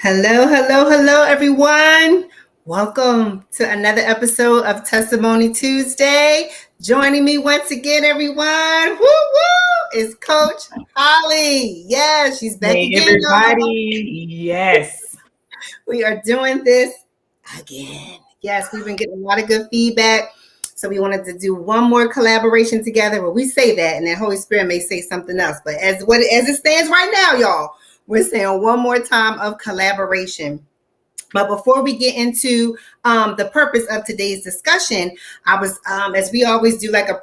Hello, hello, hello, everyone. Welcome to another episode of Testimony Tuesday. Joining me once again, everyone, woo woo, is Coach Holly. Yes, she's back Hey, again, y'all. everybody. Yes. We are doing this again. Yes, we've been getting a lot of good feedback. So we wanted to do one more collaboration together. Well, we say that, and then Holy Spirit may say something else. But as it stands right now, y'all, we're saying one more time of collaboration. But before we get into the purpose of today's discussion, I was, as we always do, like a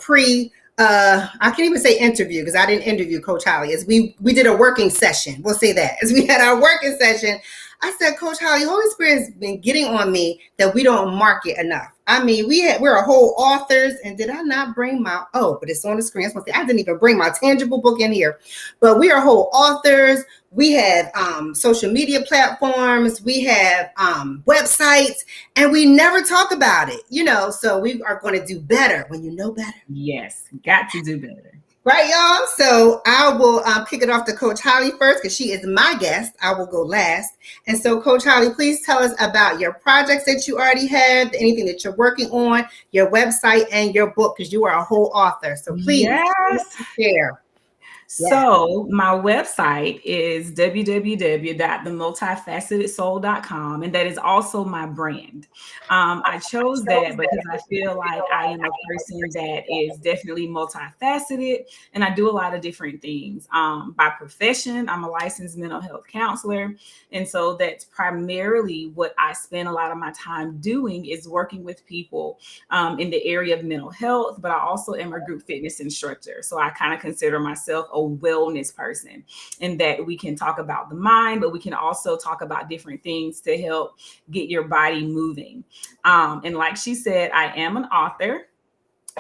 I can't even say interview because I didn't interview Coach Holly. As we did a working session, we'll say that. As we had our working session, I said, Coach Holly, Holy Spirit has been getting on me that we don't market enough. I mean, we're a whole authors, and did I not bring but it's on the screen. I didn't even bring my tangible book in here. But we are whole authors. We have social media platforms. We have websites, and we never talk about it, so we are going to do better when you know better. Yes. Got to do better. Right, y'all? So I will kick it off to Coach Holly first because she is my guest. I will go last. And so, Coach Holly, please tell us about your projects that you already have, anything that you're working on, your website, and your book, because you are a whole author. So please share. So my website is www.themultifacetedsoul.com, and that is also my brand. I chose that because I feel like I am a person that is definitely multifaceted, and I do a lot of different things. By profession, I'm a licensed mental health counselor, and so that's primarily what I spend a lot of my time doing is working with people in the area of mental health, but I also am a group fitness instructor. So I kind of consider myself a wellness person, in that we can talk about the mind, but we can also talk about different things to help get your body moving. And like she said, I am an author.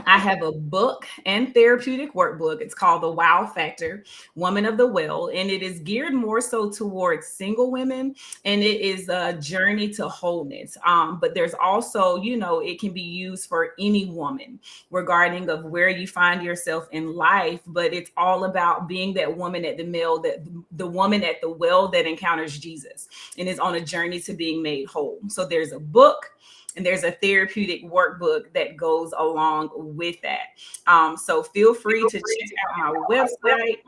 I have a book and therapeutic workbook. It's called The Wow Factor, Woman of the Well, and it is geared more so towards single women, and it is a journey to wholeness. But there's also, it can be used for any woman regarding of where you find yourself in life, but it's all about being that woman at the woman at the well that encounters Jesus and is on a journey to being made whole. So there's a book, and there's a therapeutic workbook that goes along with that. So feel free to check out my website.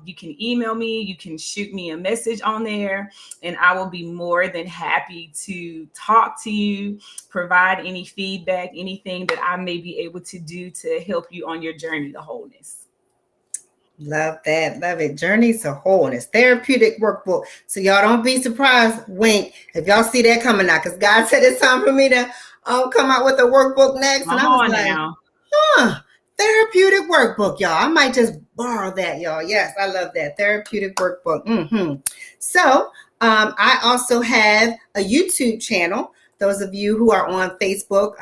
You can email me, you can shoot me a message on there, and I will be more than happy to talk to you, provide any feedback, anything that I may be able to do to help you on your journey to wholeness. Love that. Love it. Journey to Wholeness, therapeutic workbook. So y'all don't be surprised, wink, if y'all see that coming out, because God said it's time for me to come out with a workbook next. And I was like, therapeutic workbook, y'all. I might just borrow that, y'all. Yes, I love that. Therapeutic workbook. So I also have a YouTube channel. Those of you who are on Facebook,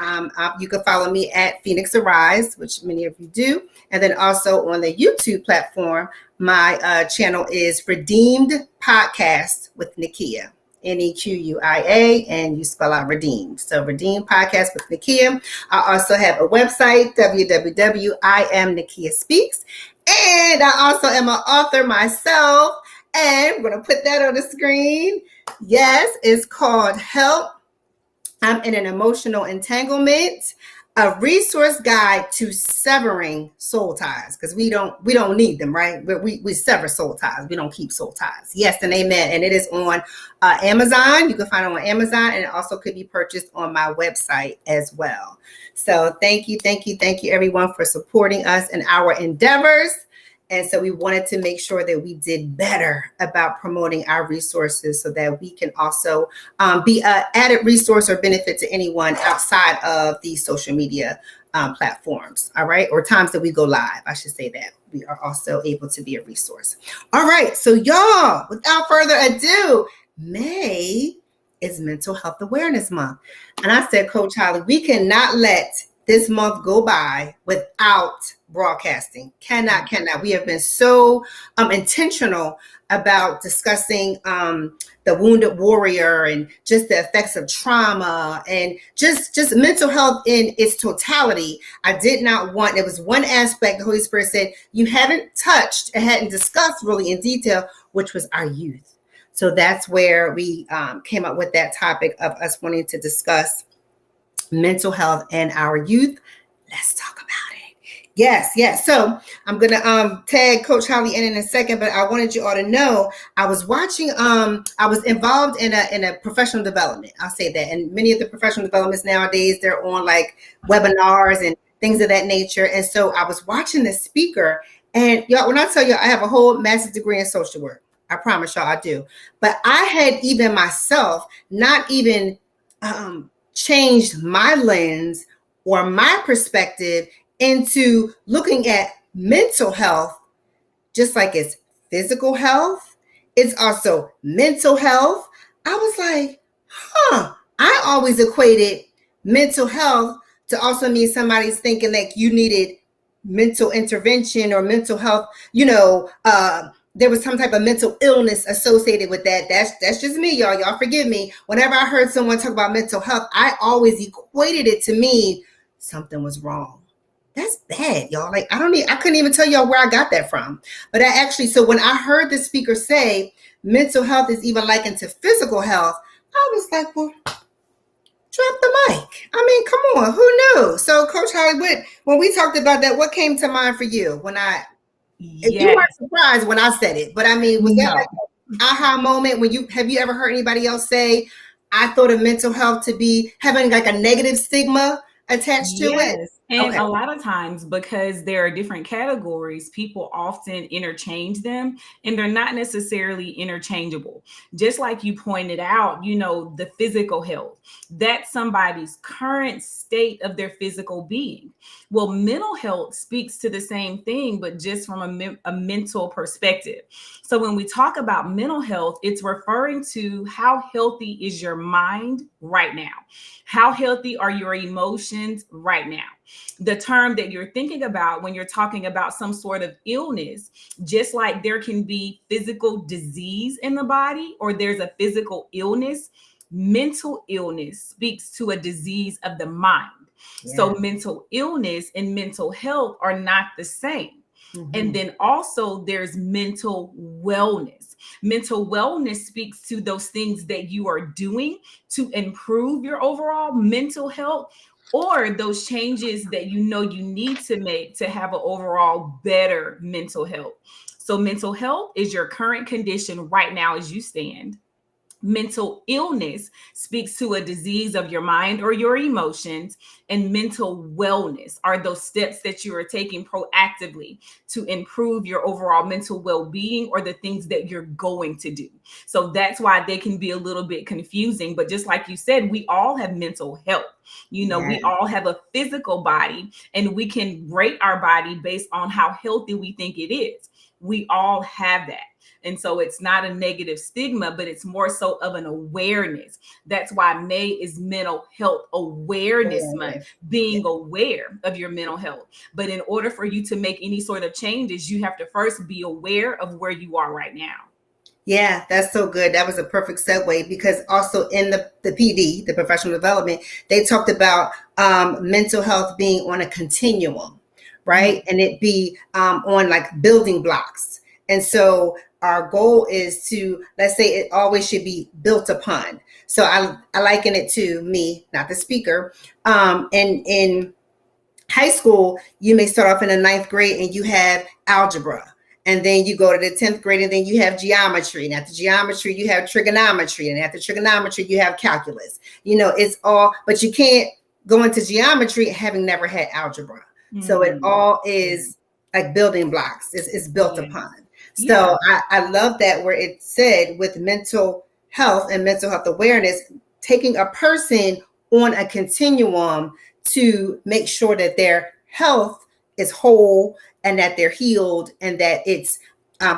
you can follow me at Phoenix Arise, which many of you do. And then also on the YouTube platform, my channel is Redeemed Podcast with Nikia, Nequia, and you spell out Redeemed. So Redeemed Podcast with Nikia. I also have a website, www.IamNikiaSpeaks. And I also am an author myself. And we're going to put that on the screen. Yes, it's called Help. I'm in an emotional entanglement, a resource guide to severing soul ties, because we don't need them, right? We sever soul ties. We don't keep soul ties. Yes and amen. And it is on Amazon. You can find it on Amazon, and it also could be purchased on my website as well. So thank you, everyone, for supporting us in our endeavors. And so we wanted to make sure that we did better about promoting our resources so that we can also be an added resource or benefit to anyone outside of these social media platforms. All right. Or times that we go live. I should say that we are also able to be a resource. All right. So y'all, without further ado, May is Mental Health Awareness Month. And I said, Coach Holly, we cannot let this month go by without broadcasting. Cannot. We have been so intentional about discussing the wounded warrior and just the effects of trauma and just mental health in its totality. I did not want, there was one aspect the Holy Spirit said you haven't touched and hadn't discussed really in detail, which was our youth. So that's where we came up with that topic of us wanting to discuss mental health and our youth. Let's talk about it. Yes. So I'm gonna tag Coach Holly in a second, but I wanted you all to know I was watching. I was involved in a professional development. I'll say that, and many of the professional developments nowadays they're on like webinars and things of that nature. And so I was watching the speaker, and y'all, when I tell you I have a whole master's degree in social work, I promise y'all I do. But I had even myself not even changed my lens or my perspective into looking at mental health just like it's physical health, it's also mental health. I was like, I always equated mental health to also mean somebody's thinking like you needed mental intervention or mental health, there was some type of mental illness associated with that. That's just me, y'all. Y'all forgive me. Whenever I heard someone talk about mental health, I always equated it to mean something was wrong. That's bad, y'all. Like I couldn't even tell y'all where I got that from. But so when I heard the speaker say mental health is even likened to physical health, I was like, well, drop the mic. I mean, come on, who knew? So Coach Hollywood, when we talked about that, what came to mind for you if you weren't surprised when I said it, but I mean, was that like an aha moment have you ever heard anybody else say, I thought of mental health to be having like a negative stigma attached to it? And a lot of times, because there are different categories, people often interchange them and they're not necessarily interchangeable. Just like you pointed out, the physical health, that's somebody's current state of their physical being. Well, mental health speaks to the same thing, but just from a mental perspective. So when we talk about mental health, it's referring to how healthy is your mind right now? How healthy are your emotions right now? The term that you're thinking about when you're talking about some sort of illness, just like there can be physical disease in the body or there's a physical illness, mental illness speaks to a disease of the mind. Yeah. So mental illness and mental health are not the same. Mm-hmm. And then also there's mental wellness. Mental wellness speaks to those things that you are doing to improve your overall mental health, or those changes that you need to make to have an overall better mental health. So mental health is your current condition right now as you stand. Mental illness speaks to a disease of your mind or your emotions, and mental wellness are those steps that you are taking proactively to improve your overall mental well-being or the things that you're going to do. So that's why they can be a little bit confusing. But just like you said, we all have mental health. We all have a physical body, and we can rate our body based on how healthy we think it is. We all have that. And so it's not a negative stigma, but it's more so of an awareness. That's why May is Mental Health Awareness Month, being aware of your mental health. But in order for you to make any sort of changes, you have to first be aware of where you are right now. Yeah, that's so good. That was a perfect segue, because also in the PD, the professional development, they talked about mental health being on a continuum, right? Mm-hmm. And it be on like building blocks. And so our goal is to, let's say it always should be built upon. So I liken it to me, not the speaker. And in high school, you may start off in the 9th grade and you have algebra. And then you go to the 10th grade and then you have geometry. And after geometry, you have trigonometry. And after trigonometry, you have calculus. It's all, but you can't go into geometry having never had algebra. Mm-hmm. So it all is like building blocks. It's built upon. So I love that where it said with mental health and mental health awareness, taking a person on a continuum to make sure that their health is whole and that they're healed, and that it's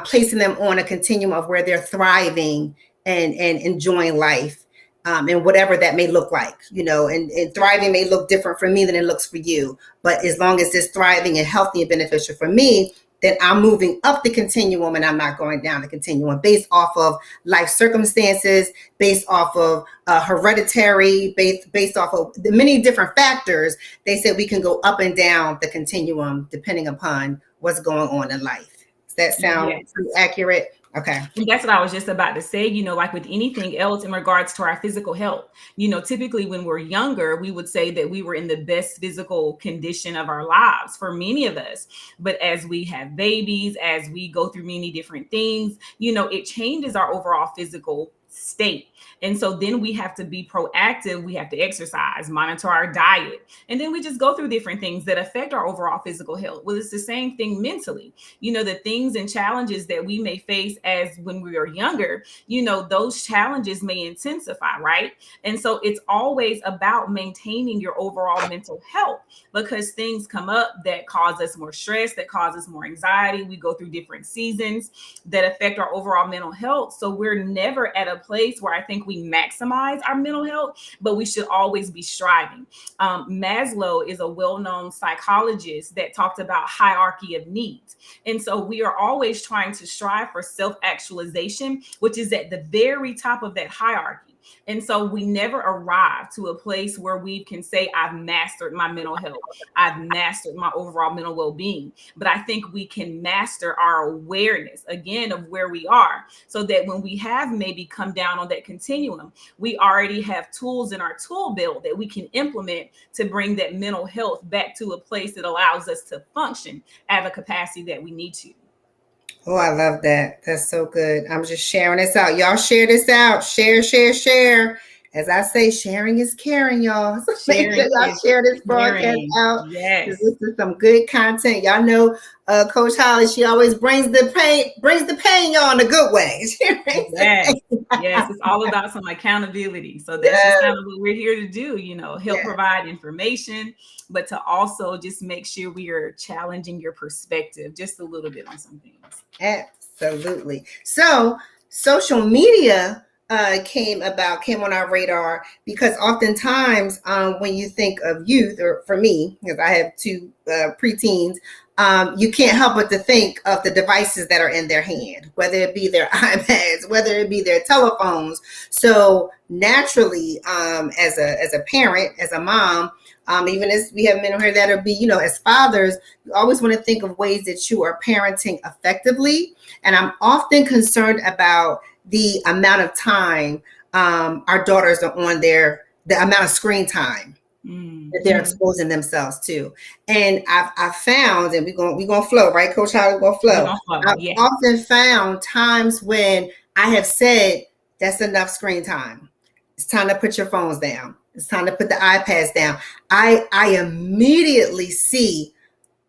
placing them on a continuum of where they're thriving and enjoying life, and whatever that may look like, and thriving may look different for me than it looks for you. But as long as it's thriving and healthy and beneficial for me, then I'm moving up the continuum and I'm not going down the continuum based off of life circumstances, based off of hereditary, based off of the many different factors. They said we can go up and down the continuum depending upon what's going on in life. Does that sound pretty accurate? Okay. And that's what I was just about to say, like with anything else in regards to our physical health. Typically when we're younger, we would say that we were in the best physical condition of our lives for many of us. But as we have babies, as we go through many different things, it changes our overall physical state. And so then we have to be proactive. We have to exercise, monitor our diet. And then we just go through different things that affect our overall physical health. Well, it's the same thing mentally. The things and challenges that we may face as when we are younger, those challenges may intensify, right? And so it's always about maintaining your overall mental health, because things come up that cause us more stress, that causes more anxiety. We go through different seasons that affect our overall mental health. So we're never at a place where I think we maximize our mental health, but we should always be striving. Maslow is a well-known psychologist that talked about hierarchy of needs. And so we are always trying to strive for self-actualization, which is at the very top of that hierarchy. And so we never arrive to a place where we can say, I've mastered my mental health. I've mastered my overall mental well-being. But I think we can master our awareness, again, of where we are, so that when we have maybe come down on that continuum, we already have tools in our tool belt that we can implement to bring that mental health back to a place that allows us to function at a capacity that we need to. Oh, I love that. That's so good. I'm just sharing this out. Y'all share this out. Share, share, share. As I say, sharing is caring, y'all. So make sure y'all share this broadcast out. Yes. This is some good content. Y'all know Coach Holly, she always brings the pain, y'all, in a good way. Yes. Yes. It's all about some accountability. So that's just kind of what we're here to do, help provide information, but to also just make sure we are challenging your perspective just a little bit on some things. Absolutely. So social media came on our radar because oftentimes when you think of youth, or for me, because I have two preteens, you can't help but to think of the devices that are in their hand, whether it be their iPads, whether it be their telephones. So naturally, as a parent, as a mom, even as we have men here that are as fathers, you always want to think of ways that you are parenting effectively. And I'm often concerned about the amount of time our daughters are on the amount of screen time that they're exposing themselves to. And I've found, and we're gonna flow, right, Coach Holly? We're gonna flow. I've often found times when I have said, that's enough screen time. It's time to put your phones down. It's time to put the iPads down. I immediately see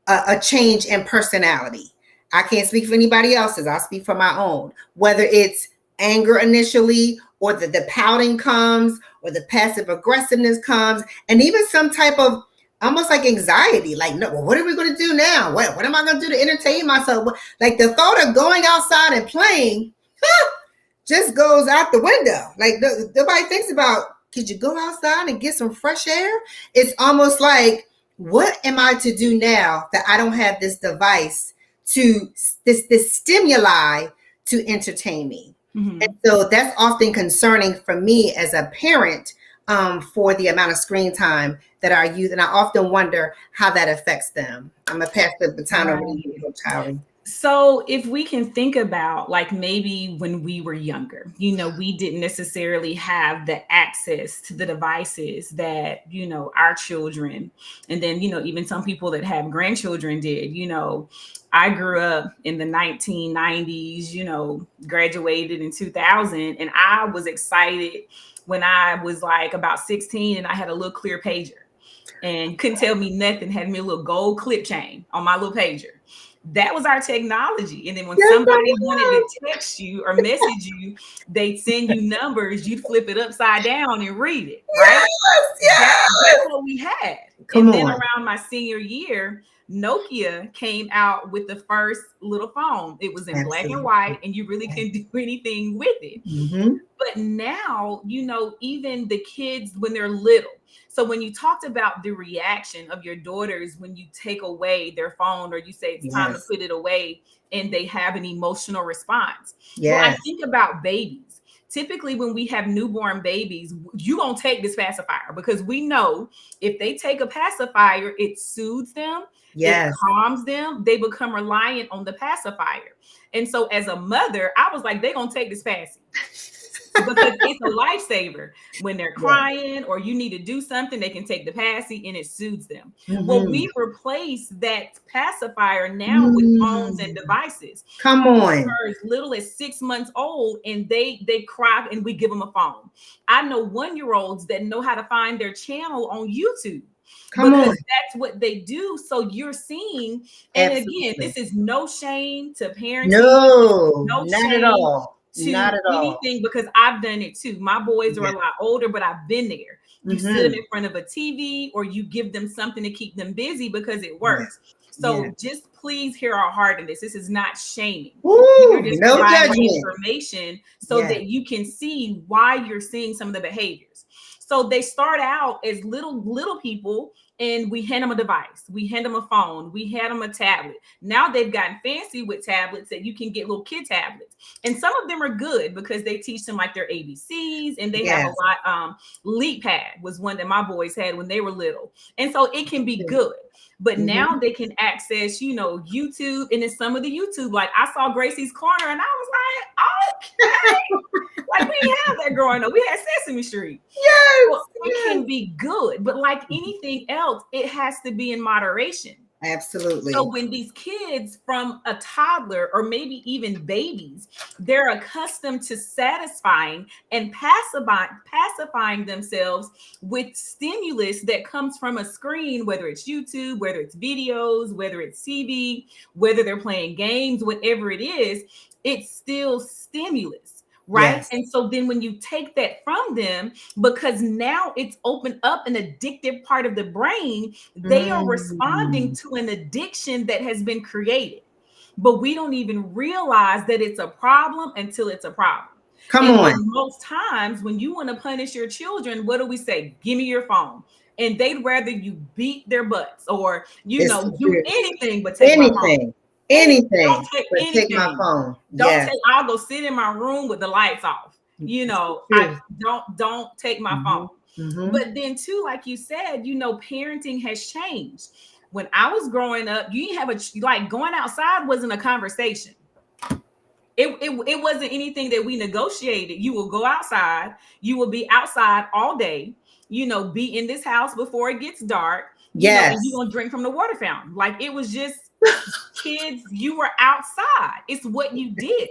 a change in personality. I can't speak for anybody else's. I'll speak for my own. Whether it's anger initially, or the pouting comes, or the passive aggressiveness comes, and even some type of almost like anxiety, like, no, well, what are we going to do now? What am I going to do to entertain myself? Like the thought of going outside and playing just goes out the window. Like nobody thinks about, could you go outside and get some fresh air? It's almost like, what am I to do now that I don't have this device to this stimuli to entertain me? Mm-hmm. And so that's often concerning for me as a parent, for the amount of screen time that our youth, and I often wonder how that affects them. I'm gonna pass the baton over to you, Coach Holly. So if we can think about like maybe when we were younger, we didn't necessarily have the access to the devices that, our children, and then, even some people that have grandchildren did. I grew up in the 1990s, graduated in 2000, and I was excited when I was like about 16 and I had a little clear pager and couldn't tell me nothing, had me a little gold clip chain on my little pager. That was our technology. And then when somebody wanted to text you or message you, they'd send you numbers, you'd flip it upside down and read it, right? Yes. That's what we had. Then around my senior year, Nokia came out with the first little phone. It was in black and white, and you really couldn't do anything with it. Mm-hmm. But now, even the kids when they're little. So when you talked about the reaction of your daughters when you take away their phone or you say it's time to put it away, and they have an emotional response. Well, I think about babies. typically when we have newborn babies, you gonna take this pacifier because we know if they take a pacifier, it soothes them, Yes. it calms them, they become reliant on the pacifier. And so as a mother, I was like, they're gonna take this passy. Because it's a lifesaver when they're crying or you need to do something, they can take the passy and it soothes them. Well, we replace that pacifier now with phones and devices. Come on. They're as little as 6 months old and they cry and we give them a phone. I know 1-year-olds that know how to find their channel on YouTube. Because that's what they do. So you're seeing, and again, this is no shame to parenting. No, not at all. Not at anything, because I've done it too. My boys are a lot older, but I've been there. You sit them in front of a TV or you give them something to keep them busy because it works. So just please hear our heart in this. This is not shaming. You're just providing information so that you can see why you're seeing some of the behaviors. So they start out as little people, and we hand them a device. We hand them a phone. We hand them a tablet. Now they've gotten fancy with tablets that you can get little kid tablets. And some of them are good because they teach them like their ABCs, and they have a lot. LeapPad was one that my boys had when they were little. And so it can be good. But now they can access, YouTube, and in some of the YouTube, like I saw Gracie's Corner and I was like, okay. Like we didn't have that growing up. We had Sesame Street. Yes. Well, it can be good, but like anything else, it has to be in moderation. Absolutely. So when these kids from a toddler or maybe even babies, they're accustomed to satisfying and pacifying themselves with stimulus that comes from a screen, whether it's YouTube, whether it's videos, whether it's TV, whether they're playing games, whatever it is, it's still stimulus. Right. Yes. And so then when you take that from them, because now it's opened up an addictive part of the brain, they are responding to an addiction that has been created. But we don't even realize that it's a problem until it's a problem. Come on. Most times when you want to punish your children, what do we say? Give me your phone. And they'd rather you beat their butts or, do anything but take my phone. Anything. Don't take anything. Take my phone. I'll go sit in my room with the lights off. I don't take my phone. But then too, like you said, parenting has changed. When I was growing up, you didn't have going outside wasn't a conversation. It wasn't anything that we negotiated. You will go outside. You will be outside all day. Be in this house before it gets dark. And you're gonna drink from the water fountain. Like it was just. Kids, you were outside. It's what you did.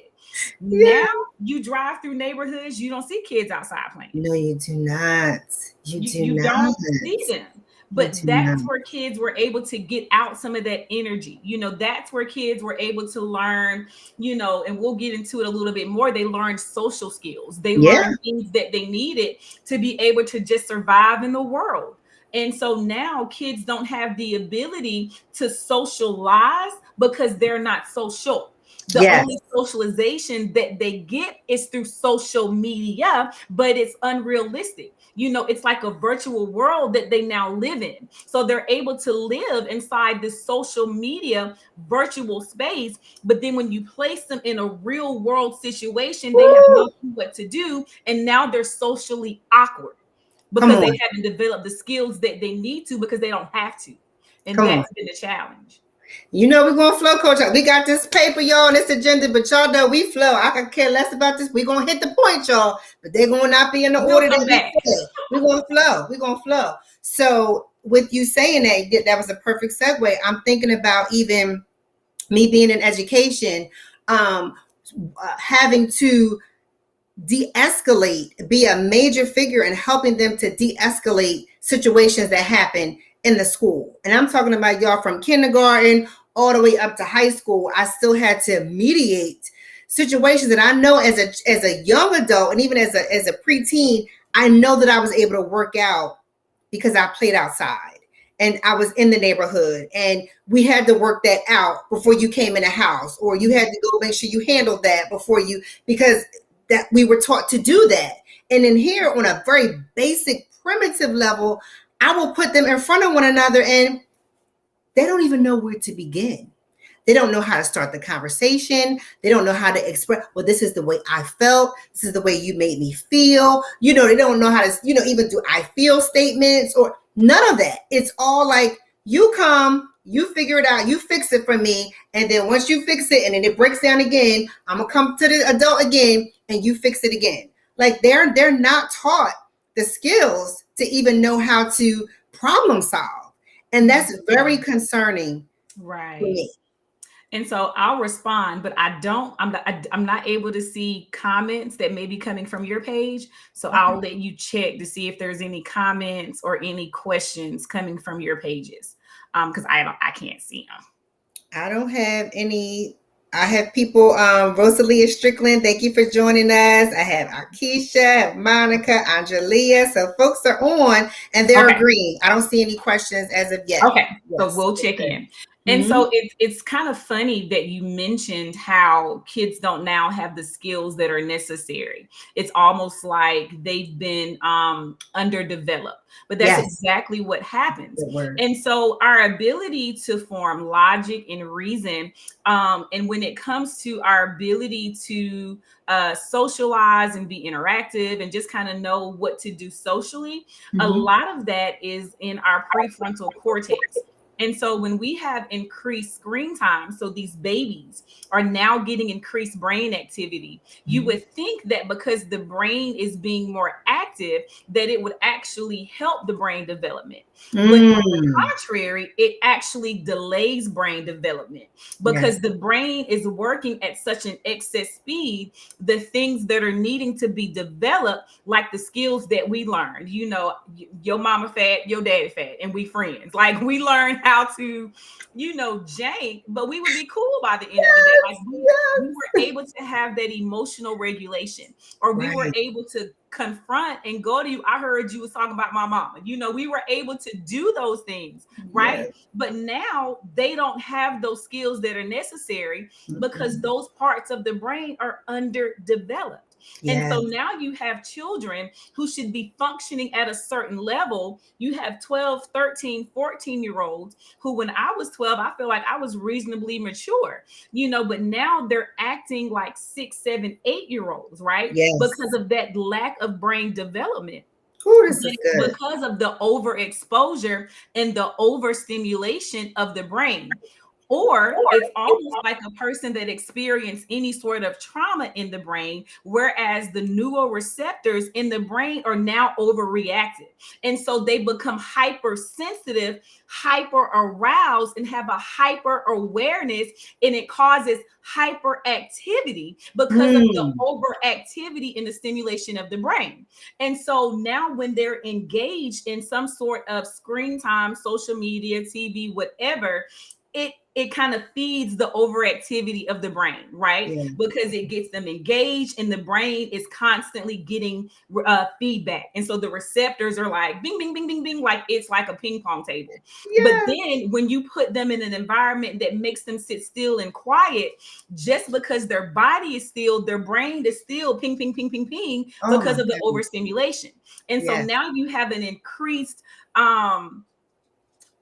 Now you drive through neighborhoods, you don't see kids outside playing. No, you do not. You don't see them. But that's where kids were able to get out some of that energy. That's where kids were able to learn, and we'll get into it a little bit more. They learned social skills. They learned things that they needed to be able to just survive in the world. And so now kids don't have the ability to socialize because they're not social. The only socialization that they get is through social media, but it's unrealistic. It's like a virtual world that they now live in. So they're able to live inside this social media virtual space. But then when you place them in a real world situation, they have no clue what to do. And now they're socially awkward. Because they haven't developed the skills that they need to because they don't have to. And that's been the challenge. We're going to flow, Coach. We got this paper, y'all, and this agenda, but y'all know we flow. I could care less about this. We're going to hit the point, y'all, but they're going to not be in the order that we said. We're going to flow. We're going to flow. So with you saying that was a perfect segue. I'm thinking about even me being in education, having to de-escalate, be a major figure in helping them to de-escalate situations that happen in the school. And I'm talking about y'all from kindergarten all the way up to high school. I still had to mediate situations that I know as a young adult and even as a preteen, I know that I was able to work out because I played outside and I was in the neighborhood and we had to work that out before you came in the house, or you had to go make sure you handled that because that we were taught to do that. And in here on a very basic, primitive level, I will put them in front of one another and they don't even know where to begin. They don't know how to start the conversation. They don't know how to express, well, this is the way I felt. This is the way you made me feel. They don't know how to, even do I feel statements or none of that. It's all like, you come, you figure it out, you fix it for me. And then once you fix it and then it breaks down again, I'm going to come to the adult again and you fix it again. Like they're not taught the skills to even know how to problem solve. And that's very concerning. Right. For me. And so I'll respond, but I'm not able to see comments that may be coming from your page. So I'll let you check to see if there's any comments or any questions coming from your pages. Because I can't see them. I don't have any. I have people, Rosalia Strickland, thank you for joining us. I have Akisha, I have Monica, Angelia. So folks are on and they're agreeing. I don't see any questions as of yet. Okay, yes. So we'll check in. And so it's kind of funny that you mentioned how kids don't now have the skills that are necessary. It's almost like they've been underdeveloped, but that's exactly what happens. And so our ability to form logic and reason, and when it comes to our ability to socialize and be interactive and just kind of know what to do socially, a lot of that is in our prefrontal cortex. And so when we have increased screen time, so these babies are now getting increased brain activity, you would think that because the brain is being more active, that it would actually help the brain development. But on the contrary, it actually delays brain development because the brain is working at such an excess speed. The things that are needing to be developed, like the skills that we learned, your mama fat, your daddy fat, and we friends. Like we learned how to, jank, but we would be cool by the end of the day. Like we were able to have that emotional regulation, or we were able to confront and go to you. I heard you was talking about my mama. We were able to do those things, right? But now they don't have those skills that are necessary because those parts of the brain are underdeveloped. And so now you have children who should be functioning at a certain level. You have 12, 13, 14-year-olds who, when I was 12, I feel like I was reasonably mature, but now they're acting like 6, 7, 8-year-olds, right? Because of that lack of brain development. Because of the overexposure and the overstimulation of the brain. Or it's almost like a person that experienced any sort of trauma in the brain, whereas the neuroreceptors in the brain are now overreactive. And so they become hypersensitive, hyper aroused, and have a hyper awareness, and it causes hyperactivity because of the overactivity in the stimulation of the brain. And so now when they're engaged in some sort of screen time, social media, TV, whatever, it kind of feeds the overactivity of the brain, right? Because it gets them engaged and the brain is constantly getting feedback. And so the receptors are like, bing, bing, bing, bing, bing, like it's like a ping pong table. But then when you put them in an environment that makes them sit still and quiet, just because their body is still, their brain is still ping, ping, ping, ping, ping, because of the overstimulation. And so now you have an increased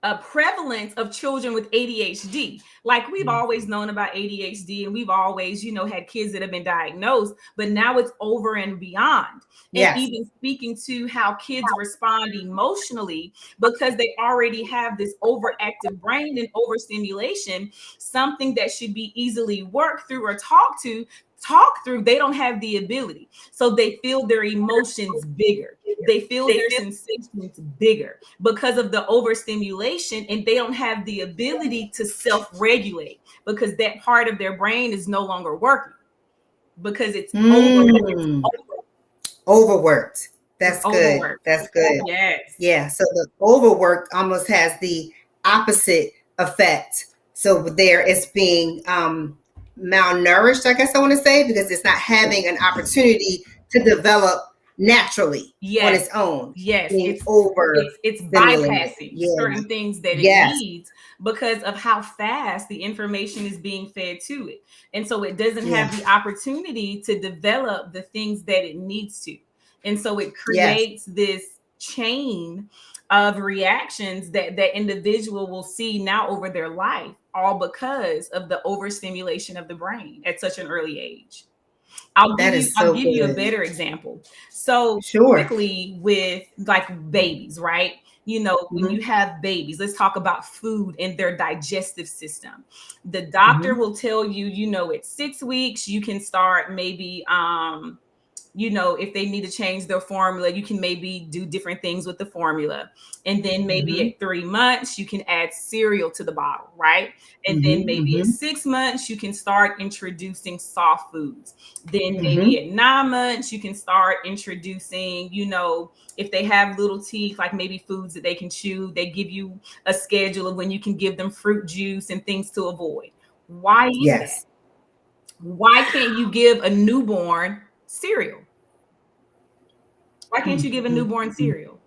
a prevalence of children with ADHD. Like we've always known about ADHD and we've always, had kids that have been diagnosed, but now it's over and beyond. And even speaking to how kids respond emotionally because they already have this overactive brain and overstimulation, something that should be easily worked through or talked through, they don't have the ability. So they feel their emotions bigger. They feel their sensations bigger because of the overstimulation, and they don't have the ability to self-regulate because that part of their brain is no longer working because it's overworked. That's good. Overworked. That's good. Yes. Yeah. So the overworked almost has the opposite effect. So there it's being malnourished, I guess I want to say, because it's not having an opportunity to develop naturally on its own. It's bypassing certain things that it needs because of how fast the information is being fed to it. And so it doesn't have the opportunity to develop the things that it needs to. And so it creates this chain of reactions that that individual will see now over their life. all because of the overstimulation of the brain at such an early age. I'll That give you is I'll so give you a good. better example. So Sure. typically with like babies, right? You know, when Mhm, you have babies, let's talk about food and their digestive system. The doctor mhm, will tell you, you know, at 6 weeks, you can start maybe you know, if they need to change their formula, you can maybe do different things with the formula. And then maybe mhm, at 3 months, you can add cereal to the bottle, right? And then mhm, maybe at mhm, 6 months, you can start introducing soft foods. Then maybe mhm. at 9 months, you can start introducing, you know, if they have little teeth, like maybe foods that they can chew, they give you a schedule of when you can give them fruit juice and things to avoid. Why is that? Yes. Why can't you give a newborn cereal? Why can't Mm, you give a mm, newborn mm. cereal?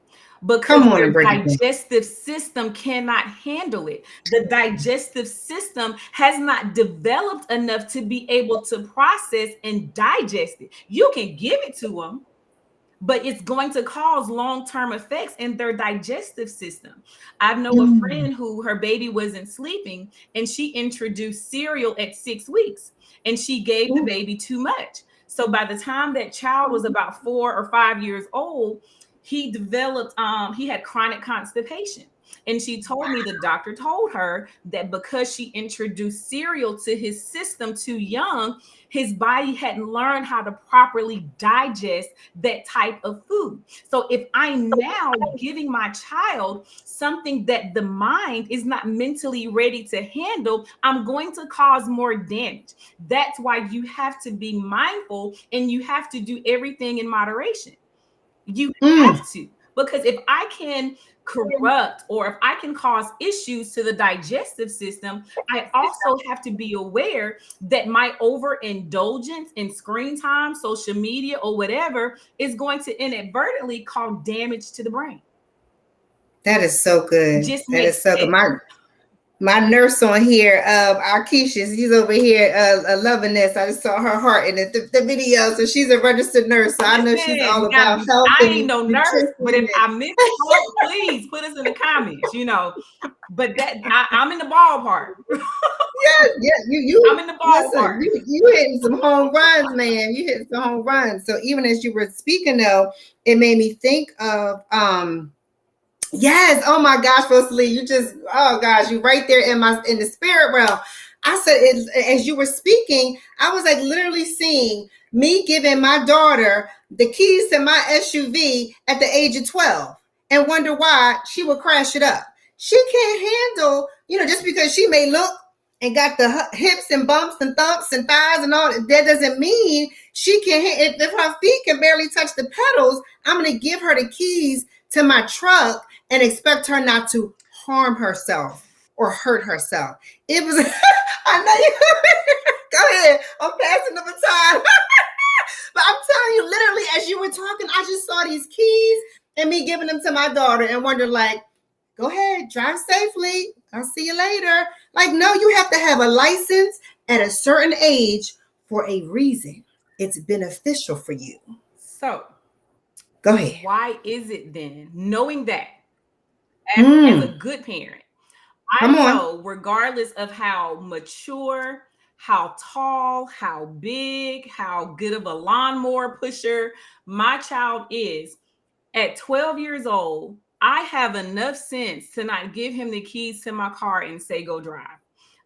Because Come on their and break it down. digestive system cannot handle it. The digestive system has not developed enough to be able to process and digest it. You can give it to them, but it's going to cause long-term effects in their digestive system. I know a Mm, friend who her baby wasn't sleeping and she introduced cereal at 6 weeks and she gave the ooh, baby too much. So by the time that child was about 4 or 5 years old, he developed he had chronic constipation. And she told me the doctor told her that because she introduced cereal to his system too young, his body hadn't learned how to properly digest that type of food. So if I'm now giving my child something that the mind is not mentally ready to handle, I'm going to cause more damage. That's why you have to be mindful and you have to do everything in moderation. You mm. have to. Because if I can corrupt or if I can cause issues to the digestive system, I also have to be aware that my overindulgence in screen time, social media, or whatever is going to inadvertently cause damage to the brain. That is so good. Just That makes is so good. sense. My nurse on here, our Keisha, she's over here loving this. I just saw her heart in the video. So she's a registered nurse. So I know she's all Listen, about health I ain't and no nurse, but nutrition. if I misspoke, please put us in the comments, you know. But I'm in the ballpark. Yeah, I'm you in the listen, ballpark. you hitting some home runs, man. You hitting some home runs. So even as you were speaking though, it made me think of yes, oh my gosh, Rosalie, you just oh gosh, you right there in the spirit realm. I said as you were speaking, I was like literally seeing me giving my daughter the keys to my SUV at the age of 12 and wonder why she would crash it up. She can't handle, just because she may look and got the hips and bumps and thumps and thighs and all that doesn't mean she can if her feet can barely touch the pedals. I'm going to give her the keys to my truck and expect her not to harm herself or hurt herself. It was I know you go ahead, I'm passing the baton. But I'm telling you, literally, as you were talking, I just saw these keys and me giving them to my daughter and wondered, like, go ahead, drive safely. I'll see you later. Like, no, you have to have a license at a certain age for a reason. It's beneficial for you. So, Go ahead. why is it then, knowing that as a Mm, good parent, come I on. know regardless of how mature, how tall, how big, how good of a lawnmower pusher my child is, at 12 years old, I have enough sense to not give him the keys to my car and say, go drive.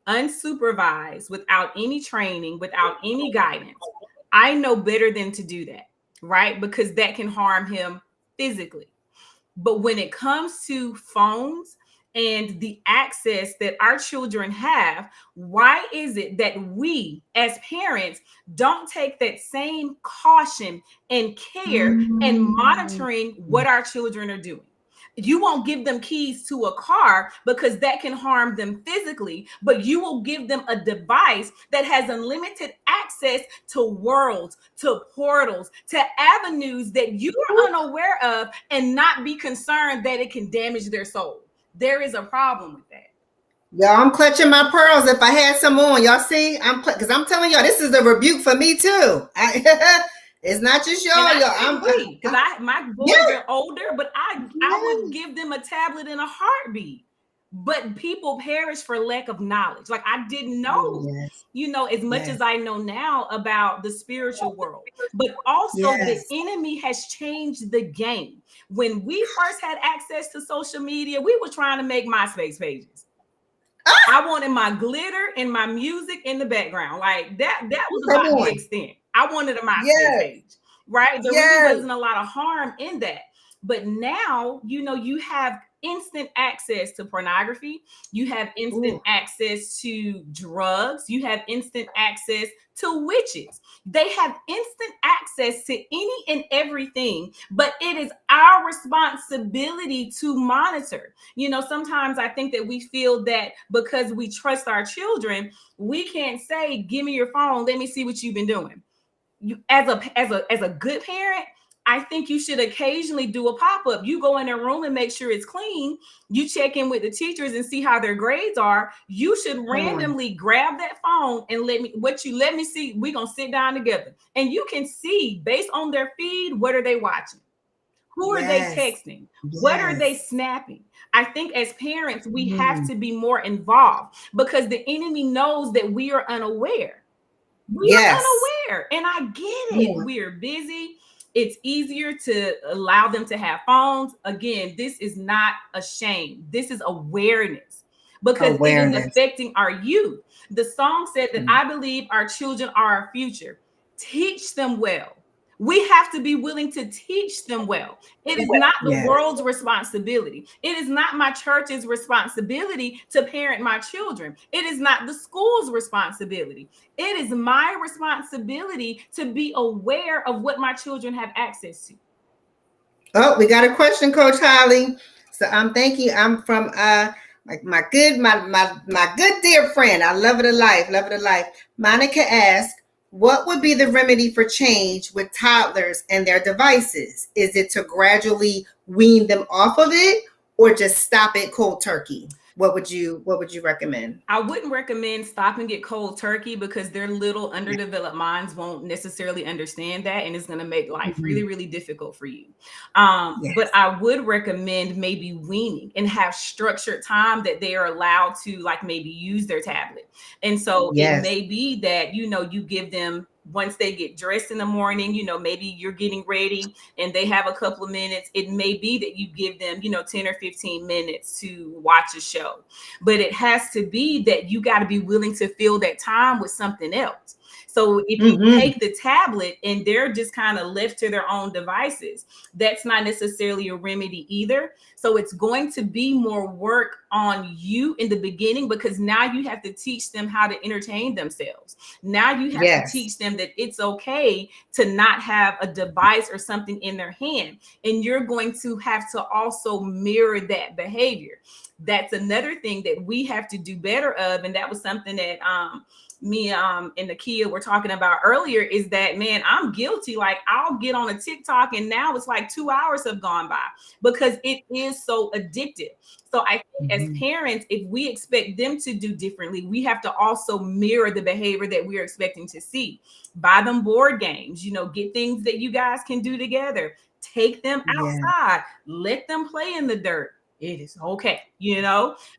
Unsupervised, without any training, without any guidance. I know better than to do that, right? Because that can harm him physically. But when it comes to phones and the access that our children have, why is it that we as parents don't take that same caution and care and Mm. monitoring what our children are doing? You won't give them keys to a car because that can harm them physically, but you will give them a device that has unlimited access to worlds, to portals, to avenues that you are unaware of and not be concerned that it can damage their soul. There is a problem with that. Y'all, I'm clutching my pearls if I had some on. Y'all see? Because I'm telling y'all, this is a rebuke for me too. It's not just And y'all, I y'all. can agree because my Yeah, boys are older, but I yeah. would give them a tablet in a heartbeat. but people perish for lack of knowledge. Like I didn't know, Yes. as much Yes. as I know now about the spiritual world. But also the Yes. enemy has changed the game. When we first had access to social media, we were trying to make MySpace pages. I wanted my glitter and my music in the background. Like that was Come about the on. extent. I wanted a MySpace Yes. page, right? There really Yes. wasn't a lot of harm in that. But now, you have instant access to pornography. You have instant Ooh. access to drugs. You have instant access to witches. They have instant access to any and everything, but it is our responsibility to monitor. Sometimes I think that we feel that because we trust our children, we can't say, "Give me your phone, let me see what you've been doing." As a good parent, I think you should occasionally do a pop-up. You go in their room and make sure it's clean. You check in with the teachers and see how their grades are. You should randomly grab that phone and let me see. We're gonna sit down together. And you can see based on their feed, what are they watching? Who are they texting? What are they snapping? I think as parents, we have to be more involved because the enemy knows that we are unaware. We are unaware, and I get it. We are busy. It's easier to allow them to have phones. Again, this is not a shame. This is awareness because it is affecting our youth. The song said that I believe our children are our future. Teach them well. We have to be willing to teach them well. It is not the world's responsibility. It is not my church's responsibility to parent my children. It is not the school's responsibility. It is my responsibility to be aware of what my children have access to. Oh, we got a question, Coach Holly. So thank you. I'm from like my good dear friend. I love it a life. Monica asked, what would be the remedy for change with toddlers and their devices? Is it to gradually wean them off of it or just stop it cold turkey? What would you recommend? I wouldn't recommend stopping it cold turkey because their little underdeveloped minds won't necessarily understand that, and it's going to make life really, really difficult for you. But I would recommend maybe weaning and have structured time that they are allowed to like maybe use their tablet. And so it may be that, you give them, once they get dressed in the morning, maybe you're getting ready and they have a couple of minutes. It may be that you give them, 10 or 15 minutes to watch a show, but it has to be that you got to be willing to fill that time with something else. So if you take the tablet and they're just kind of left to their own devices, that's not necessarily a remedy either. So it's going to be more work on you in the beginning because now you have to teach them how to entertain themselves. Now you have to teach them that it's okay to not have a device or something in their hand. And you're going to have to also mirror that behavior. That's another thing that we have to do better of. And that was something that me and Nakia were talking about earlier, is that, man, I'm guilty. Like I'll get on a TikTok and now it's like 2 hours have gone by because it is so addictive. So I think as parents, if we expect them to do differently, we have to also mirror the behavior that we're expecting to see. Buy them board games, get things that you guys can do together. Take them outside, let them play in the dirt. It is okay,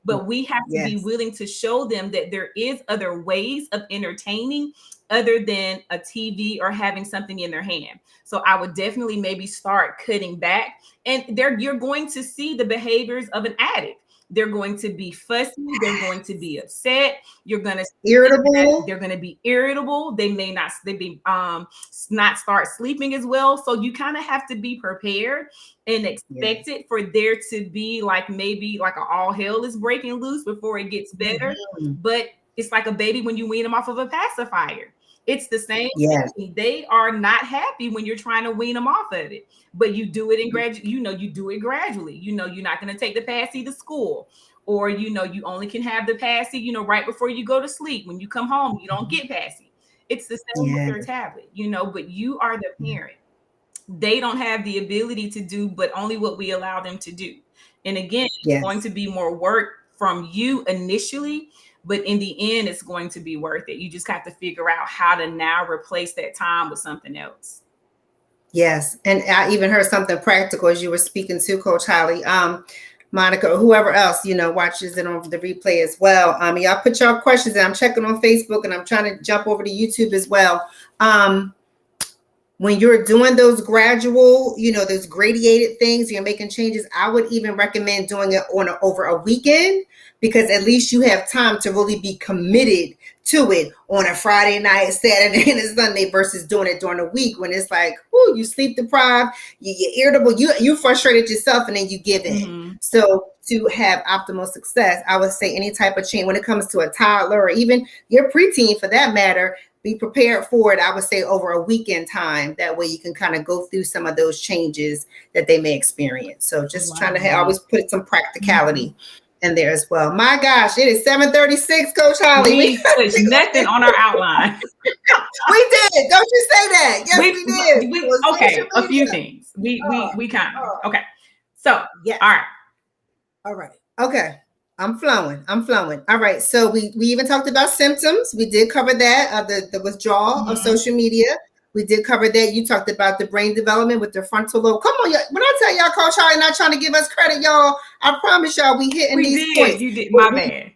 but we have to be willing to show them that there is other ways of entertaining other than a TV or having something in their hand. So I would definitely maybe start cutting back, and you're going to see the behaviors of an addict. They're going to be fussy. They're going to be upset. You're going to irritable. They're going to be irritable. They may not not start sleeping as well. So you kind of have to be prepared and expect it for there to be like maybe like all hell is breaking loose before it gets better. But it's like a baby when you wean them off of a pacifier. It's the same thing. They are not happy when you're trying to wean them off of it, but you do it in you do it gradually. You're not going to take the passy to school, or, you only can have the passy, right before you go to sleep. When you come home, you don't get passy. It's the same with your tablet, but you are the parent. They don't have the ability to do, but only what we allow them to do. And again, it's going to be more work from you initially, but in the end, it's going to be worth it. You just have to figure out how to now replace that time with something else. Yes. And I even heard something practical as you were speaking to, Coach Holly. Monica, or whoever else, watches it on the replay as well. Y'all put your questions in. I'm checking on Facebook and I'm trying to jump over to YouTube as well. When you're doing those gradual, those gradated things, you're making changes, I would even recommend doing it over a weekend, because at least you have time to really be committed to it on a Friday night, Saturday, and a Sunday, versus doing it during the week when it's like, whoo, you sleep deprived, you get irritable, you frustrated yourself, and then you give in. Mm-hmm. So to have optimal success, I would say any type of change when it comes to a toddler or even your preteen for that matter, be prepared for it, I would say, over a weekend time. That way you can kind of go through some of those changes that they may experience. So just trying to always put some practicality in there as well. My gosh, it is 7:36, Coach Holly. We pushed nothing on our outline. We did. Don't you say that. Yes, we did. Okay, a few things. We kind of. Okay. So, yeah. All right. Okay. I'm flowing. All right. So we even talked about symptoms. We did cover that, the withdrawal of social media. We did cover that. You talked about the brain development with the frontal lobe. Come on, when I tell y'all, Coach Holly not trying to give us credit, y'all, I promise y'all we hitting these points. You did. My bad.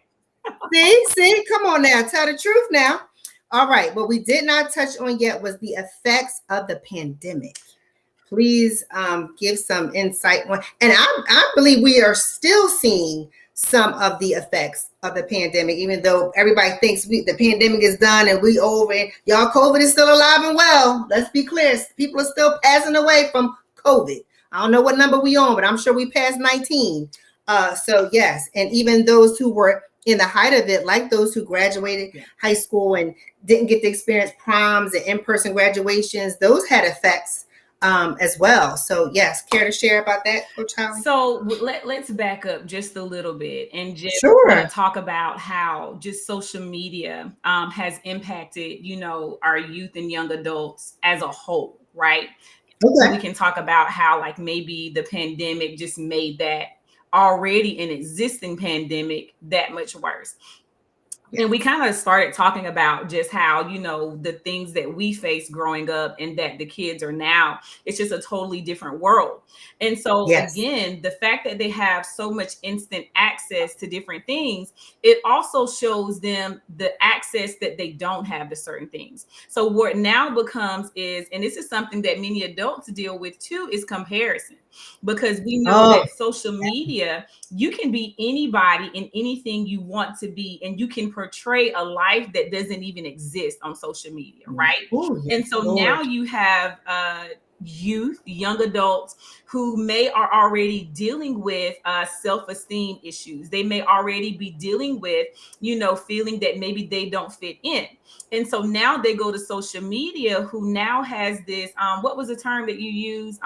See, come on now. Tell the truth now. All right. What we did not touch on yet was the effects of the pandemic. Please give some insight on, and I believe we are still seeing some of the effects of the pandemic, even though everybody thinks the pandemic is done and we over it. Y'all, COVID is still alive and well. Let's be clear. People are still passing away from COVID. I don't know what number we on, but I'm sure we passed 19. So yes, and even those who were in the height of it, like those who graduated high school and didn't get to experience proms and in-person graduations, those had effects as well. So yes, care to share about that, Coach Holly? So let's back up just a little bit and just talk about how just social media has impacted, our youth and young adults as a whole, right? Okay. So we can talk about how like maybe the pandemic just made that already an existing pandemic that much worse. And we kind of started talking about just how, the things that we faced growing up and that the kids are now, it's just a totally different world. And so again, the fact that they have so much instant access to different things, it also shows them the access that they don't have to certain things. So what now becomes is, and this is something that many adults deal with too, is comparison. Because we know that social media, you can be anybody and anything you want to be, and you can portray a life that doesn't even exist on social media, right? Ooh, and so now you have youth, young adults who are already dealing with self-esteem issues. They may already be dealing with, feeling that maybe they don't fit in. And so now they go to social media, who now has this, what was the term that you used?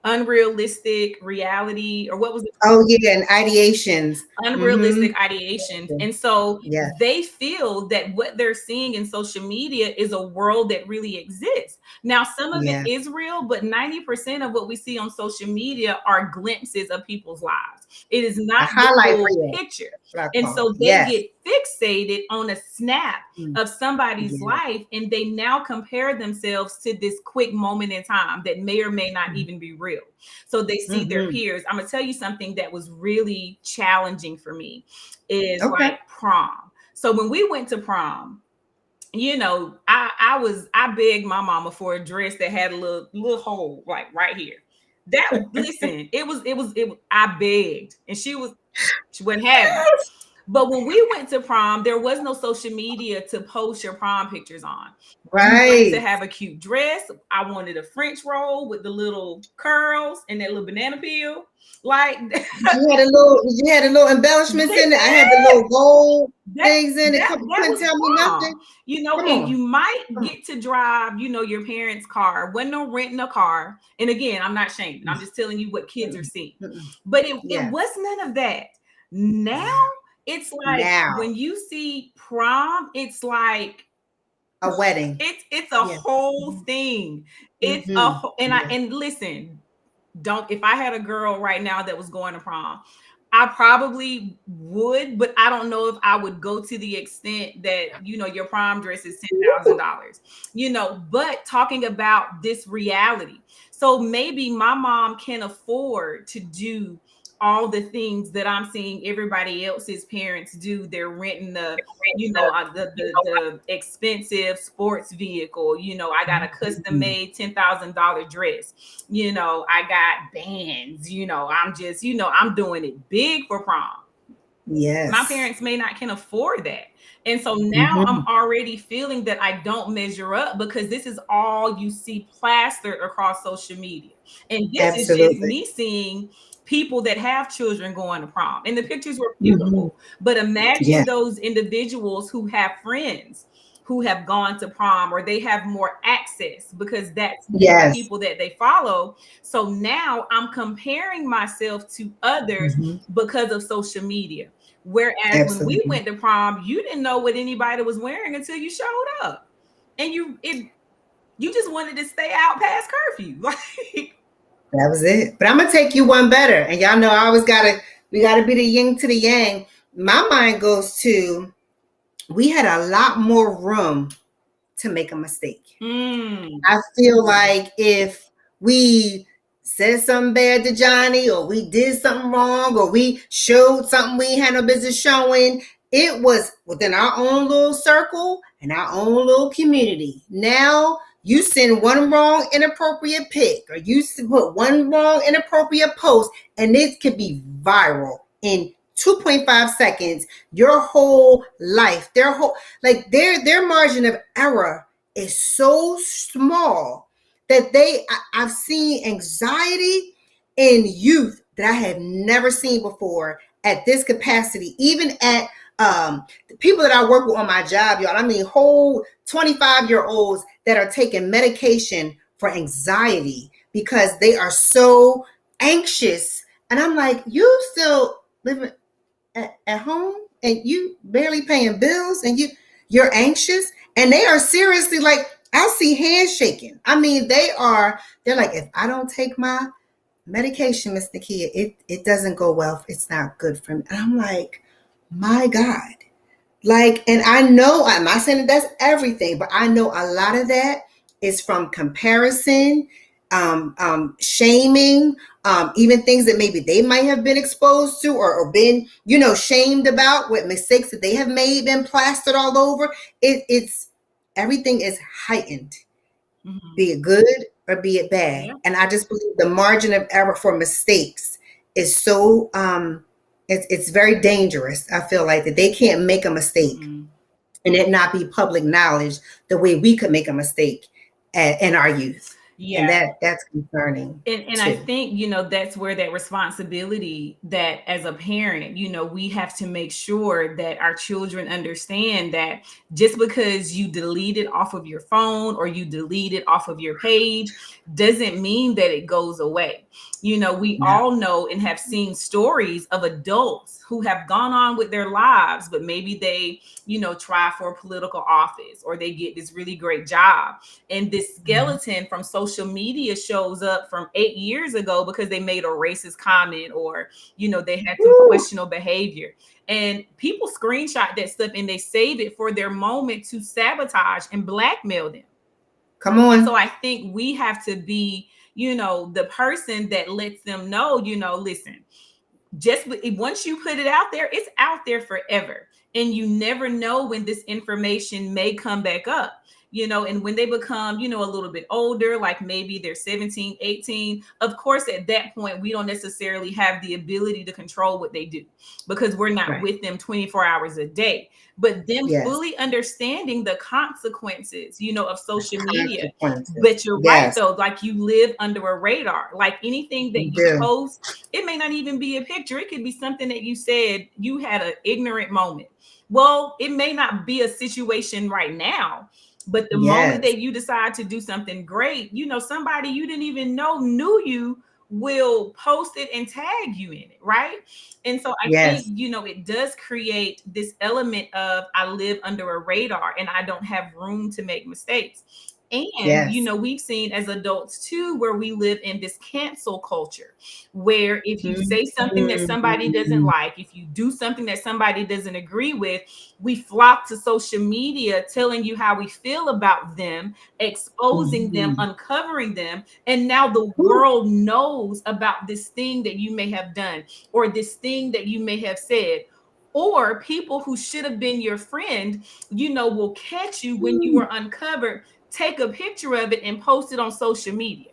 Unrealistic reality, or what was it? Oh yeah, and ideations. Unrealistic ideations. And so they feel that what they're seeing in social media is a world that really exists. Now, some of it is real, but 90% of what we see on social media are glimpses of people's lives. It is not the full picture. And so they get fixated on a snap of somebody's life, and they now compare themselves to this quick moment in time that may or may not even be real. So they see their peers. I'm gonna tell you something that was really challenging for me is like prom. So when we went to prom, I begged my mama for a dress that had a little hole like right here. Listen, it was I begged, and she wouldn't have it. But when we went to prom, there was no social media to post your prom pictures on. Right. You wanted to have a cute dress. I wanted a French roll with the little curls and that little banana peel. Like you had a little embellishments in it. I had the little gold things in it. Couldn't tell me nothing. And you might get to drive, your parents' car. Wasn't no renting a car. And again, I'm not shaming. I'm just telling you what kids are seeing. But it was none of that. Now it's like when you see prom, it's like a wedding. It's a whole thing. It's and listen, if I had a girl right now that was going to prom, I probably would, but I don't know if I would go to the extent that, your prom dress is $10,000, but talking about this reality. So maybe my mom can afford to do all the things that I'm seeing everybody else's parents do. They're renting the the expensive sports vehicle. I got a custom made $10,000 dress. I got bands. I'm doing it big for prom. Yes. My parents may not can afford that. And so now I'm already feeling that I don't measure up because this is all you see plastered across social media. And this is just me seeing people that have children going to prom. And the pictures were beautiful. But imagine those individuals who have friends who have gone to prom, or they have more access because that's the people that they follow. So now I'm comparing myself to others because of social media. Whereas when we went to prom, you didn't know what anybody was wearing until you showed up, and you just wanted to stay out past curfew. That was it. But I'm gonna take you one better, and y'all know I always we gotta be the yin to the yang. My mind goes to, we had a lot more room to make a mistake. I feel like if we said something bad to Johnny, or we did something wrong, or we showed something we had no business showing, it was within our own little circle and our own little community. Now you send one wrong inappropriate pic, or you put one wrong inappropriate post, and it could be viral in 2.5 seconds. Your whole life, their margin of error is so small that I've seen anxiety in youth that I have never seen before at this capacity, even at the people that I work with on my job, y'all. I mean, whole 25-year-olds that are taking medication for anxiety because they are so anxious. And I'm like, you still living at home and you barely paying bills and you're anxious? And they are seriously like, I see hands shaking. I mean, they're like, if I don't take my medication, Miss Nakia, it doesn't go well. It's not good for me. And I'm like, my God. Like, and I know, I'm not saying that that's everything, but I know a lot of that is from comparison, shaming, even things that maybe they might have been exposed to or been, shamed about, with mistakes that they have made, been plastered all over. It's everything is heightened, be it good or be it bad. And I just believe the margin of error for mistakes is so, it's very dangerous. I feel like that they can't make a mistake and it not be public knowledge the way we could make a mistake in our youth. And that's concerning. And I think, that's where that responsibility, that as a parent, we have to make sure that our children understand that just because you delete it off of your phone or you delete it off of your page doesn't mean that it goes away. We all know and have seen stories of adults who have gone on with their lives, but maybe they, try for a political office or they get this really great job. And this skeleton from social media shows up from 8 years ago because they made a racist comment or, they had some questionable behavior. And people screenshot that stuff and they save it for their moment to sabotage and blackmail them. Come on. So I think we have to be, the person that lets them know, listen, just once you put it out there, it's out there forever. And you never know when this information may come back up. And when they become, a little bit older, like maybe they're 17, 18, of course, at that point, we don't necessarily have the ability to control what they do because we're not with them 24 hours a day. But them fully understanding the consequences, of social media. But you're right, though, like you live under a radar, like anything that you post, it may not even be a picture. It could be something that you said you had an ignorant moment. Well, it may not be a situation right now. But the moment that you decide to do something great, somebody you didn't even know knew you will post it and tag you in it, right? And so I think, it does create this element of I live under a radar and I don't have room to make mistakes. And, Yes. we've seen as adults too, where we live in this cancel culture, where if you say something that somebody doesn't Mhm. like, if you do something that somebody doesn't agree with, we flock to social media telling you how we feel about them, exposing them, Mhm. uncovering them. And now the Whew. world knows about this thing that you may have done or this thing that you may have said. Or people who should have been your friend, will catch you when you were uncovered, take a picture of it and post it on social media.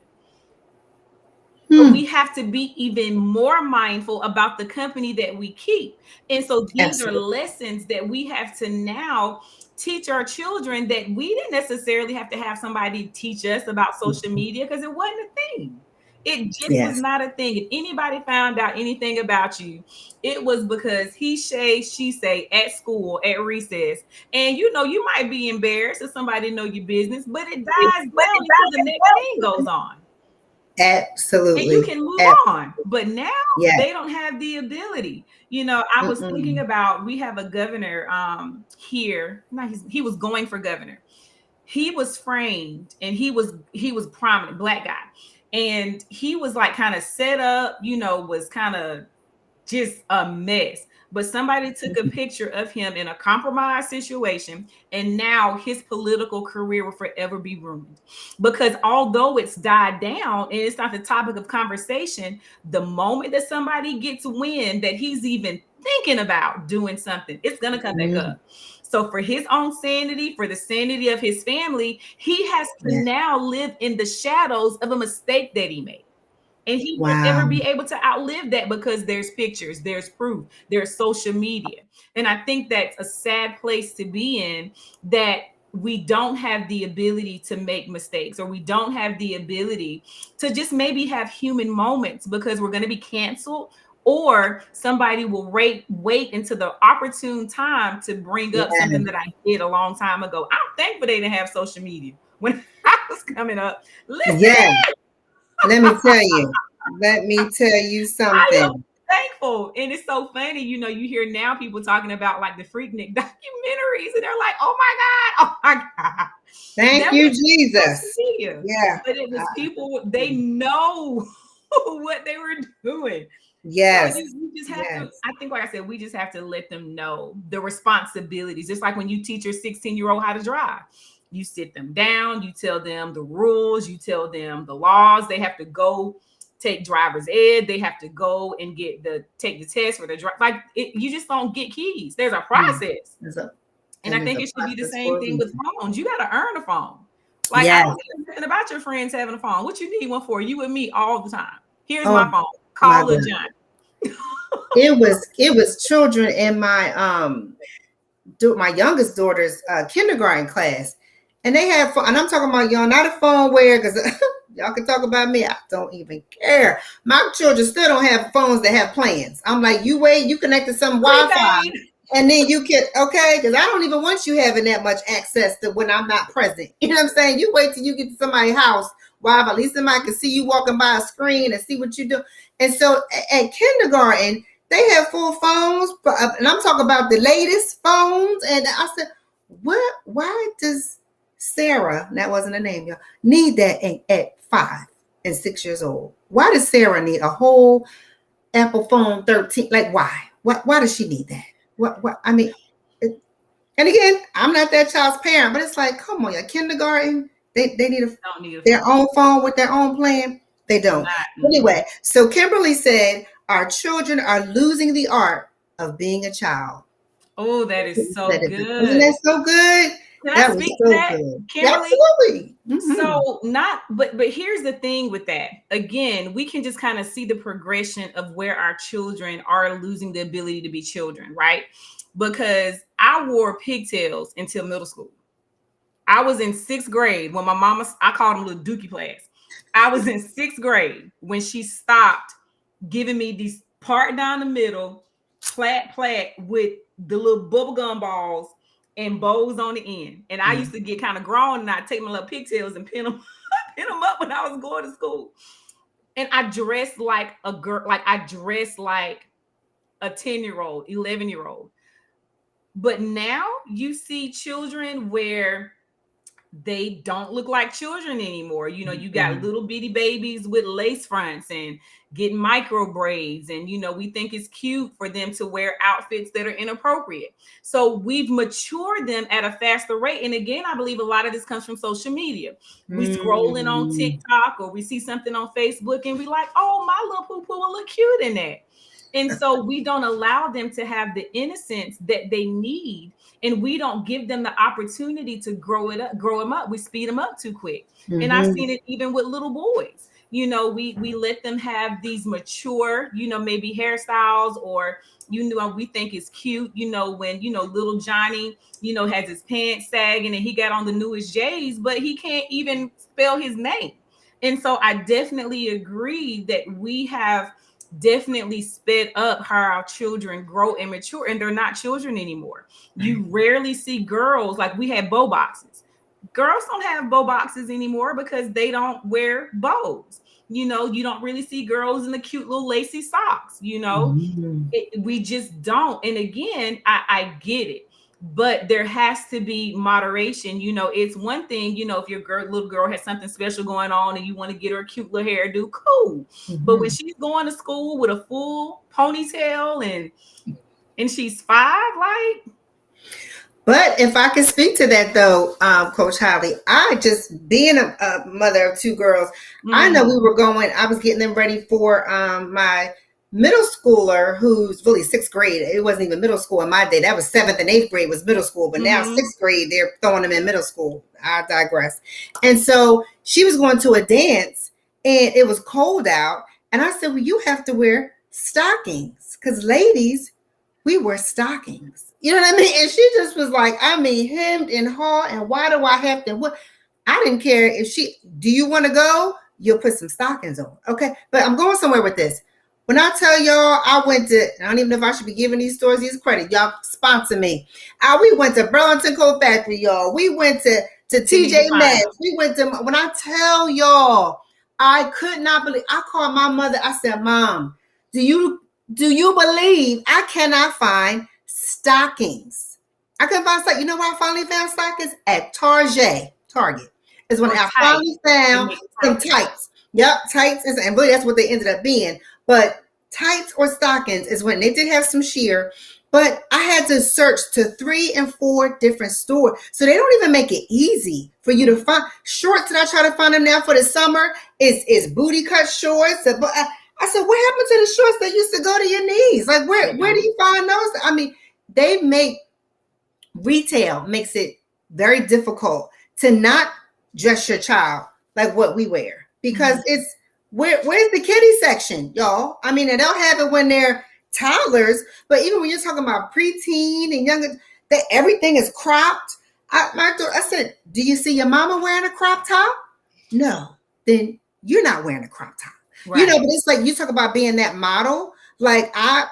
So Hmm. we have to be even more mindful about the company that we keep. And so these are Absolutely. lessons that we have to now teach our children, that we didn't necessarily have to have somebody teach us about social media because it wasn't a thing. It just was Yes. not a thing. If anybody found out anything about you, it was because he say, she say at school, at recess. And you might be embarrassed if somebody know your business, but it dies down until the next thing goes on. And you Absolutely. can move Ab- on. But now yes. they don't have the ability. I was thinking Mm-mm. about, we have a governor here. No, he was going for governor. He was framed, and he was prominent, black guy. And he was like kind of set up, was kind of just a mess. But somebody took a picture of him in a compromised situation, and now his political career will forever be ruined. Because although it's died down and it's not the topic of conversation, the moment that somebody gets wind that he's even thinking about doing something, it's going to come back Mhm. up. So, for his own sanity, for the sanity of his family, he has to Yeah. now live in the shadows of a mistake that he made. And he won't ever Wow. be able to outlive that, because there's pictures, there's proof, there's social media. And I think that's a sad place to be in, that we don't have the ability to make mistakes, or we don't have the ability to just maybe have human moments, because we're going to be canceled, or somebody will wait until the opportune time to bring up Yeah. something that I did a long time ago. I'm thankful they didn't have social media when I was coming up. Listen, Yeah. Let me tell you. Let me tell you I am something. thankful. And it's so funny, you hear now people talking about like the Freaknik documentaries, and they're like, oh my God, oh my God. Thank That you, wasn't social Jesus. media, Yeah. but it was people, they Mm. know what they were doing. So Yes. you just have to, Yes. I think, like I said, we just have to let them know the responsibilities. Just like when you teach your 16-year-old how to drive, you sit them down, you tell them the rules, you tell them the laws. They have to go take driver's ed. They have to go and take the test for the drive. Like you just don't get keys. There's a Mm. process. There's a, And I and there's think a it should be the process same for a thing with reason. phones. You got to earn a phone. Like, I Yes. don't care nothing about your friends having a phone. What you need one for? You and me all the time. Here's my Oh phone. my Call Lil God. John. It was children in my my youngest daughter's kindergarten class, and they have and I'm talking about y'all, not a phone where, because y'all can talk about me, I don't even care. My children still don't have phones that have plans. I'm like, you wait, you connect to some Wi-Fi, Prepaid. and then you can, okay, because I don't even want you having that much access to when I'm not present. You know what I'm saying? You wait till you get to somebody's house, Wi-Fi, at least somebody can see you walking by a screen and see what you do. And so at kindergarten, they have full phones, and I'm talking about the latest phones. And I said, what? Why does Sarah, that wasn't a name, y'all, need that at 5 and 6 years old? Why does Sarah need a whole Apple phone 13? Like, why? Why does she need that? What? I mean, and again, I'm not that child's parent, but it's like, come on, your kindergarten, they need Don't need a their phone. own phone with their own plan. They don't. Not. Anyway, so Kimberly said, our children are losing the art of being a child. Oh, that is so Isn't good. that so good? Can I That was speak to so that, good. Yeah, Kimberly? absolutely. Mm-hmm. So not, but here's the thing with that. Again, we can just kind of see the progression of where our children are losing the ability to be children, right? Because I wore pigtails until middle school. I was in 6th grade when my mama, I called them little dookie plaids. I was in 6th grade when she stopped giving me these part down the middle, plaid with the little bubblegum balls and bows on the end. And I used to get kind of grown, and I'd take my little pigtails and pin them, pin them up when I was going to school. And I dressed like a girl, like I dressed like a 10-year-old, 11-year-old. But now you see children where they don't look like children anymore. You know, you got little bitty babies with lace fronts and getting micro braids. And, you know, we think it's cute for them to wear outfits that are inappropriate. So we've matured them at a faster rate. And again, I believe a lot of this comes from social media. We scrolling on TikTok or we see something on Facebook and we like, oh, my little poo-poo will look cute in that. And so we don't allow them to have the innocence that they need. And we don't give them the opportunity to grow them up. We speed them up too quick. And I've seen it even with little boys. You know, we let them have these mature, you know, maybe hairstyles or, you know, we think it's cute, you know, when, you know, little Johnny, you know, has his pants sagging and he got on the newest J's, but he can't even spell his name. And so I definitely agree that we have definitely sped up how our children grow and mature, and they're not children anymore. You rarely see girls, like we had bow boxes. Girls don't have bow boxes anymore because they don't wear bows. You know, you don't really see girls in the cute little lacy socks, you know, we just don't. And again, I get it, but there has to be moderation. You know, it's one thing, you know, if your little girl has something special going on and you want to get her a cute little hairdo, cool. But when she's going to school with a full ponytail and she's 5, like. But if I can speak to that though, Coach Holly, I just being a mother of 2 girls, I know I was getting them ready for my middle schooler who's really 6th grade. It wasn't even middle school in my day. That was 7th and 8th grade was middle school, but now 6th grade, they're throwing them in middle school. I digress. And so she was going to a dance and it was cold out. And I said, well, you have to wear stockings because ladies, we wear stockings. You know what I mean? And she just was like, I mean, hemmed and haw, and why do I have to? What? I didn't care if do you want to go? You'll put some stockings on. Okay. But I'm going somewhere with this. When I tell y'all, I don't even know if I should be giving these stores these credit. Y'all sponsor me. We went to Burlington Coat Factory, y'all. We went to TJ Maxx. We went to, when I tell y'all, I could not believe, I called my mother. I said, Mom, do you believe I cannot find stockings? I couldn't find stockings. You know where I finally found stockings? At Target is when I finally found some tights. Yep, tights. And really that's what they ended up being. But tights or stockings is when they did have some sheer. But I had to search to 3 and 4 different stores. So they don't even make it easy for you to find shorts. And I try to find them now for the summer. Is booty cut shorts. I said, what happened to the shorts that used to go to your knees? Like, where do you find those? I mean, retail makes it very difficult to not dress your child like what we wear. Because it's, where's the kiddie section, y'all? I mean, and they'll have it when they're toddlers, but even when you're talking about preteen and younger, that everything is cropped. I said, do you see your mama wearing a crop top? No, then you're not wearing a crop top. Right. You know, but it's like you talk about being that model. Like I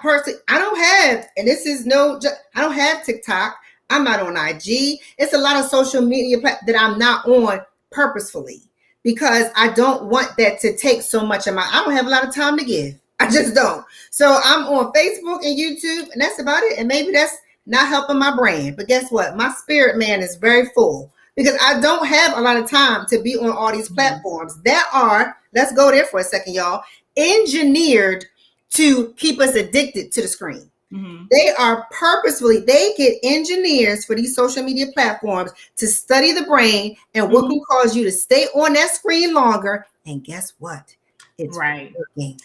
don't have, and this is I don't have TikTok. I'm not on IG. It's a lot of social media that I'm not on purposefully because I don't want that to take so much of I don't have a lot of time to give. I just don't. So I'm on Facebook and YouTube, and that's about it. And maybe that's not helping my brand. But guess what? My spirit man is very full because I don't have a lot of time to be on all these platforms that are, let's go there for a second, y'all, engineered to keep us addicted to the screen. They are they get engineers for these social media platforms to study the brain and what can cause you to stay on that screen longer. And guess what? It's working.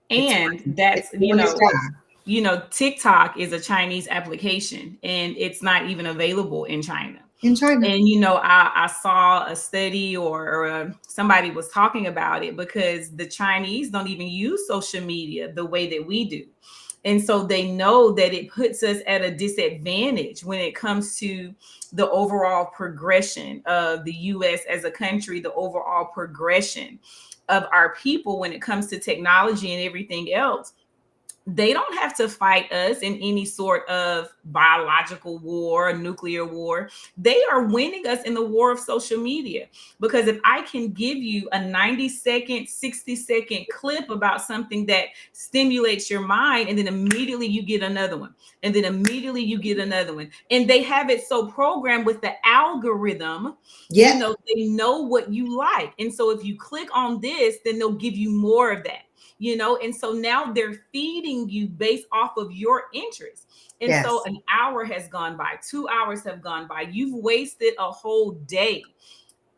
And that's, you know, TikTok is a Chinese application and it's not even available in China. And, you know, I saw a study or somebody was talking about it because the Chinese don't even use social media the way that we do. And so they know that it puts us at a disadvantage when it comes to the overall progression of the U.S. as a country, the overall progression of our people when it comes to technology and everything else. they don't have to fight us in any sort of biological war, nuclear war. They are winning us in the war of social media. Because if I can give you a 90-second, 60-second clip about something that stimulates your mind, and then immediately you get another one, and then immediately you get another one, and they have it so programmed with the algorithm, Yeah. you know, they know what you like. And so if you click on this, then they'll give you more of that. You know, and so now they're feeding you based off of your interests. And Yes. so an hour has gone by, 2 hours have gone by. You've wasted a whole day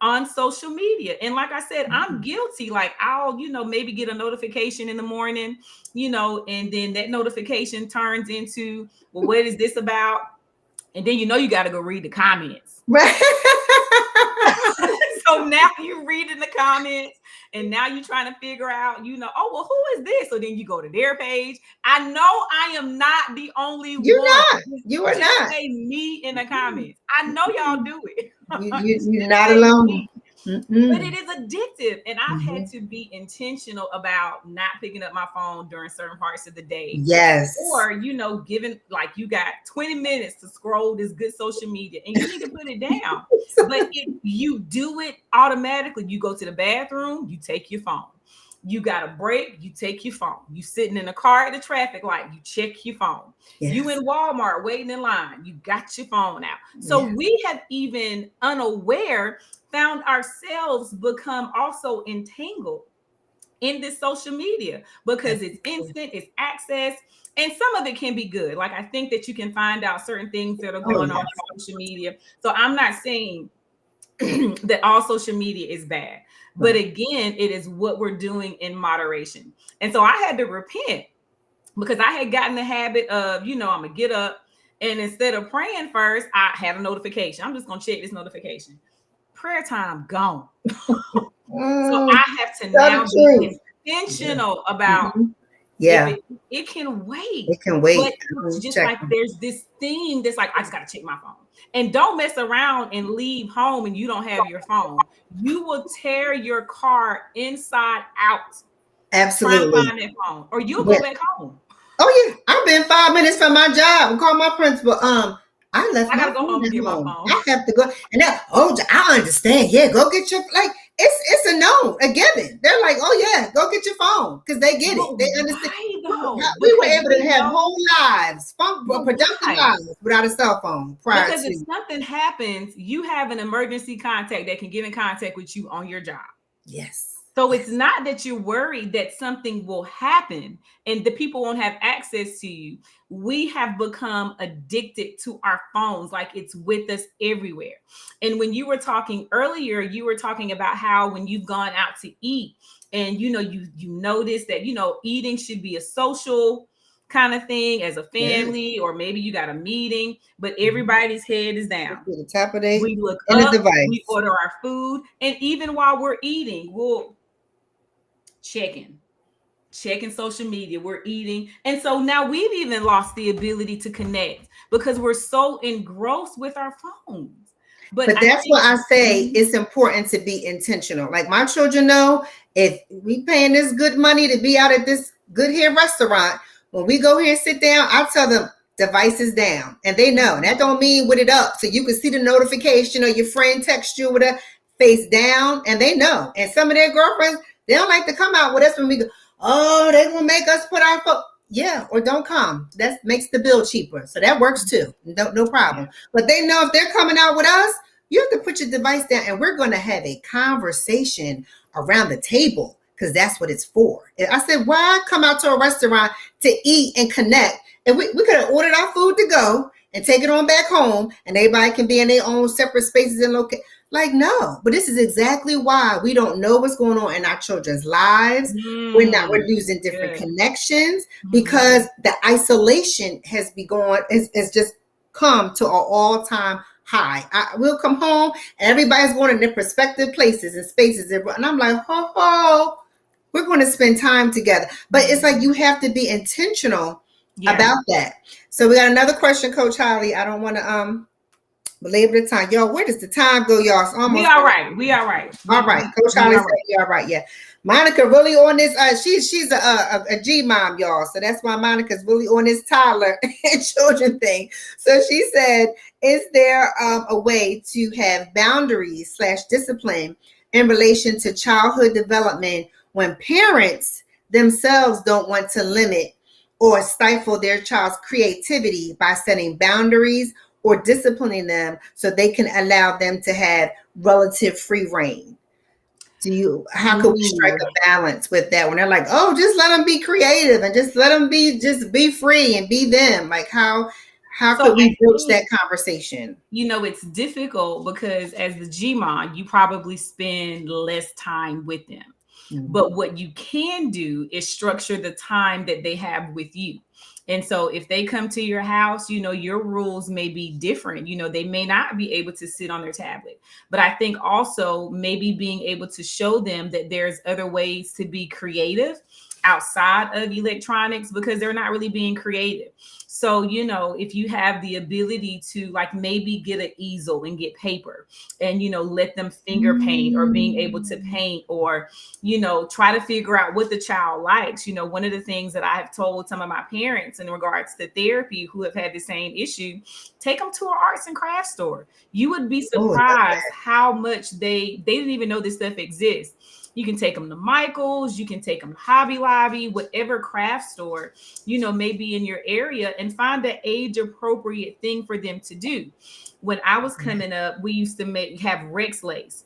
on social media. And like I said, I'm guilty. Like I'll, you know, maybe get a notification in the morning, you know, and then that notification turns into, well, what is this about? And then, you know, you got to go read the comments. Right. So now you're reading the comments, and now you're trying to figure out, you know, oh, well, who is this? So then you go to their page. I know I am not the only You're one. not. You are Just not. say me in the comments. I know y'all do it. You're not alone. But it is addictive. And I've had to be intentional about not picking up my phone during certain parts of the day. Yes. Or, you know, given like you got 20 minutes to scroll this good social media and you need to put it down. But if you do it automatically, you go to the bathroom, you take your phone. You got a break, you take your phone. You sitting in the car at the traffic light, you check your phone. Yes. You in Walmart waiting in line, you got your phone out. So we have even unaware found ourselves become also entangled in this social media because it's instant, it's access, and some of it can be good. Like I think that you can find out certain things that are going on social media. So I'm not saying that all social media is bad, but again, it is what we're doing in moderation. And so I had to repent because I had gotten the habit of, you know, I'm gonna get up and instead of praying first, I had a notification. I'm just gonna check this notification. Prayer time gone. So I have to now be intentional about it can wait. It can wait. But it's just like there's this thing that's like, I just gotta check my phone. And don't mess around and leave home and you don't have your phone. You will tear your car inside out. Absolutely. Trying to find that phone. Or you'll go back home. Oh yeah. I've been 5 minutes from my job and call my principal. I gotta go home and get my phone. I have to go. And now, I understand. Yeah, go get your it's a no, a given. They're like, oh yeah, go get your phone because they get it. They understand. We were able to have whole lives, productive lives without a cell phone. Because if something happens, you have an emergency contact that can get in contact with you on your job. Yes. So it's not that you're worried that something will happen and the people won't have access to you. We have become addicted to our phones, like it's with us everywhere. And when you were talking earlier, you were talking about how when you've gone out to eat and, you know, you notice that, you know, eating should be a social kind of thing as a family, or maybe you got a meeting, but everybody's head is down. To the top of their we look up, the device. We order our food, and even while we're eating, we'll checking social media, we're eating. And so now we've even lost the ability to connect because we're so engrossed with our phones. But that's what I say, it's important to be intentional. Like my children know, if we paying this good money to be out at this good hair restaurant, when we go here and sit down, I tell them devices down, and they know. And that don't mean with it up, so you can see the notification or your friend text you with a face down, and they know. And some of their girlfriends, they don't like to come out with us when we go, oh, they gonna make us put our phone. Yeah, or don't come. That makes the bill cheaper. So that works too. No problem. But they know if they're coming out with us, you have to put your device down, and we're going to have a conversation around the table because that's what it's for. And I said, why come out to a restaurant to eat and connect? And we could have ordered our food to go and take it on back home, and everybody can be in their own separate spaces and location. Like, no, but this is exactly why we don't know what's going on in our children's lives. We're losing different connections because the isolation has just come to an all-time high. We'll come home and everybody's going in their prospective places and spaces. And I'm like, we're going to spend time together. But it's like you have to be intentional about that. So we got another question, Coach Holly. I don't want to belabor the time. Y'all, where does the time go, y'all? It's almost we all right. All right. Coach Holly said we all right. Yeah. Monica really on this. She's a G mom, y'all. So that's why Monica's really on this toddler and children thing. So she said, "Is there a way to have boundaries / discipline in relation to childhood development when parents themselves don't want to limit or stifle their child's creativity by setting boundaries or disciplining them so they can allow them to have relative free reign?" How could we strike a balance with that when they're like, oh, just let them be creative and just let them be free and be them? Like how could we broach that conversation? It's difficult because as the Gmon, you probably spend less time with them. Mm-hmm. But what you can do is structure the time that they have with you. And so if they come to your house, your rules may be different. They may not be able to sit on their tablet. But I think also maybe being able to show them that there's other ways to be creative outside of electronics because they're not really being creative. So, if you have the ability to like maybe get an easel and get paper and, let them finger paint or being able to paint or, try to figure out what the child likes. One of the things that I have told some of my parents in regards to therapy who have had the same issue, take them to an arts and crafts store. You would be surprised how much they didn't even know this stuff exists. You can take them to Michael's, you can take them to Hobby Lobby, whatever craft store, maybe in your area, and find the age appropriate thing for them to do. When I was coming up, we used to have Rex lace.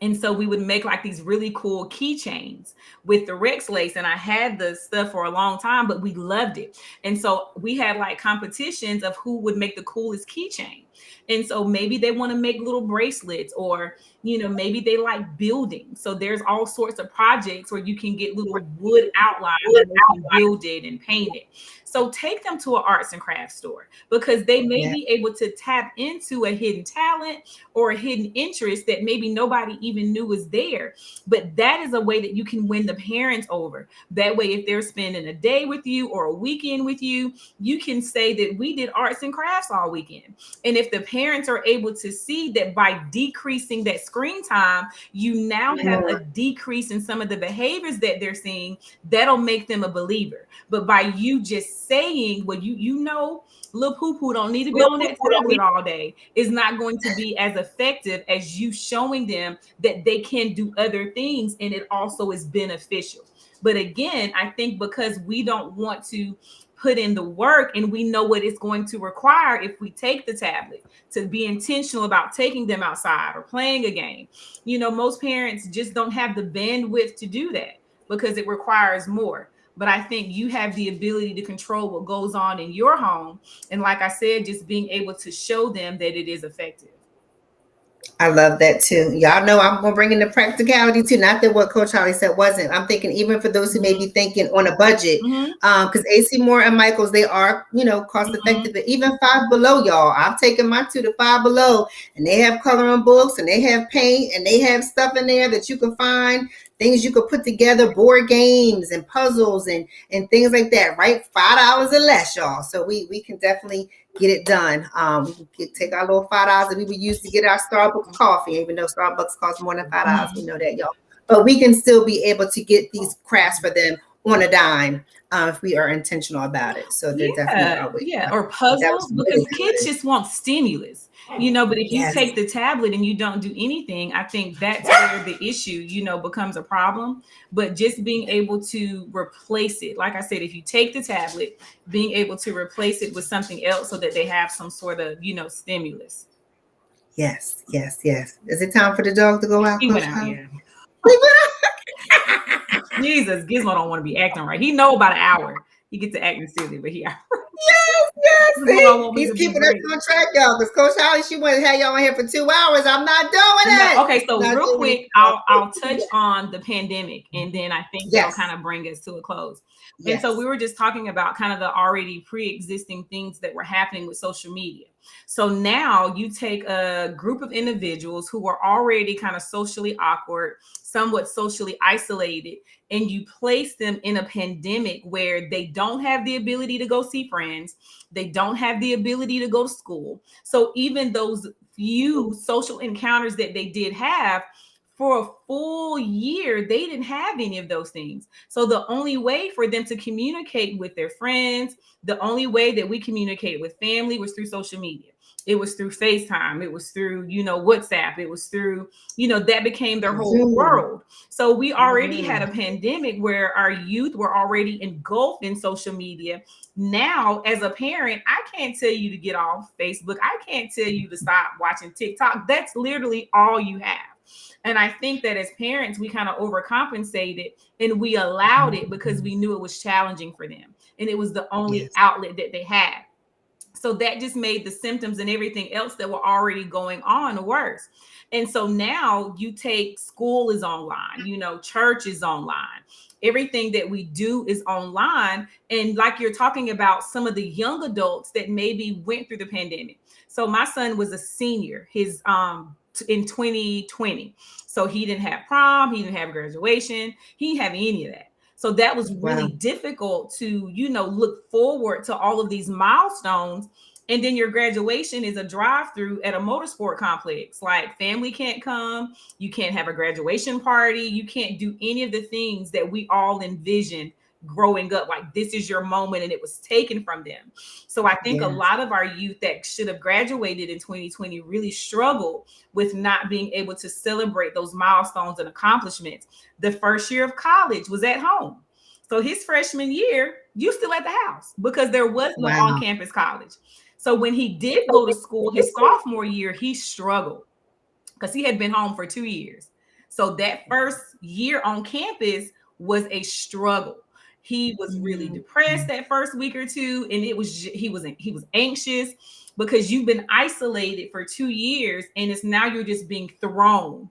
And so we would make like these really cool keychains with the Rex lace. And I had the stuff for a long time, but we loved it. And so we had like competitions of who would make the coolest keychain. And so maybe they want to make little bracelets or, maybe they like building. So there's all sorts of projects where you can get little wood outlines and they can build it and paint it. So take them to an arts and crafts store because they may be able to tap into a hidden talent or a hidden interest that maybe nobody even knew was there. But that is a way that you can win the parents over. That way, if they're spending a day with you or a weekend with you, you can say that we did arts and crafts all weekend. And if the parents are able to see that by decreasing that screen time, you now have a decrease in some of the behaviors that they're seeing, that'll make them a believer. But by you just saying, well, little poo-poo don't need to be on that tablet all day, is not going to be as effective as you showing them that they can do other things and it also is beneficial. But again, I think because we don't want to put in the work and we know what it's going to require if we take the tablet, to be intentional about taking them outside or playing a game. Most parents just don't have the bandwidth to do that because it requires more. But I think you have the ability to control what goes on in your home. And like I said, just being able to show them that it is effective. I love that too. Y'all know I'm going to bring in the practicality too. Not that what Coach Holly said wasn't. I'm thinking even for those who may be thinking on a budget, because AC Moore and Michael's, they are, cost effective. But even Five Below, y'all, I've taken my 2 to Five Below, and they have coloring books and they have paint and they have stuff in there that you can find. Things you could put together, board games and puzzles and things like that, right? $5 or less, y'all. So we can definitely get it done. We can take our little $5 that we would use to get our Starbucks coffee, even though Starbucks costs more than $5. We know that, y'all. But we can still be able to get these crafts for them on a dime if we are intentional about it. So they're definitely or puzzles, because kids just want stimulus. But if you take the tablet and you don't do anything, I think that's where the issue, becomes a problem. But just being able to replace it, like I said, if you take the tablet, being able to replace it with something else so that they have some sort of, stimulus. Yes. Is it time for the dog to go out? He went out, yeah. Jesus, Gizmo don't want to be acting right. He know about an hour. He gets to acting silly, but he out. Yes. He's keeping us on track, y'all. Because Coach Holly, she wanted to have y'all in here for 2 hours. I'm not doing it. Okay, so real quick, I'll touch on the pandemic, and then I think that'll kind of bring us to a close. And so we were just talking about kind of the already pre-existing things that were happening with social media. So now you take a group of individuals who are already kind of socially awkward, somewhat socially isolated, and you place them in a pandemic where they don't have the ability to go see friends. They don't have the ability to go to school. So even those few social encounters that they did have for a full year, they didn't have any of those things. So the only way for them to communicate with their friends, the only way that we communicated with family was through social media. It was through FaceTime. It was through, WhatsApp. It was through, that became their whole Zoom. world. So we already had a pandemic where our youth were already engulfed in social media. Now, as a parent, I can't tell you to get off Facebook. I can't tell you to stop watching TikTok. That's literally all you have. And I think that as parents, we kind of overcompensated and we allowed it because we knew it was challenging for them. And it was the only outlet that they had. So that just made the symptoms and everything else that were already going on worse. And so now you take school is online, church is online. Everything that we do is online. And like you're talking about some of the young adults that maybe went through the pandemic. So my son was a senior, in 2020. So he didn't have prom, he didn't have graduation, he didn't have any of that. So that was really difficult to, look forward to all of these milestones. And then your graduation is a drive-through at a motorsport complex. Like family can't come, you can't have a graduation party, you can't do any of the things that we all envisioned growing up. Like this is your moment, and it was taken from them. So I think a lot of our youth that should have graduated in 2020 really struggled with not being able to celebrate those milestones and accomplishments. The first year of college was at home. So his freshman year, you still at the house because there was no on-campus college. So when he did go to school his sophomore year, he struggled because he had been home for 2 years. So that first year on campus was a struggle. He was really depressed that first week or two, and he was anxious because you've been isolated for 2 years, and it's now you're just being thrown,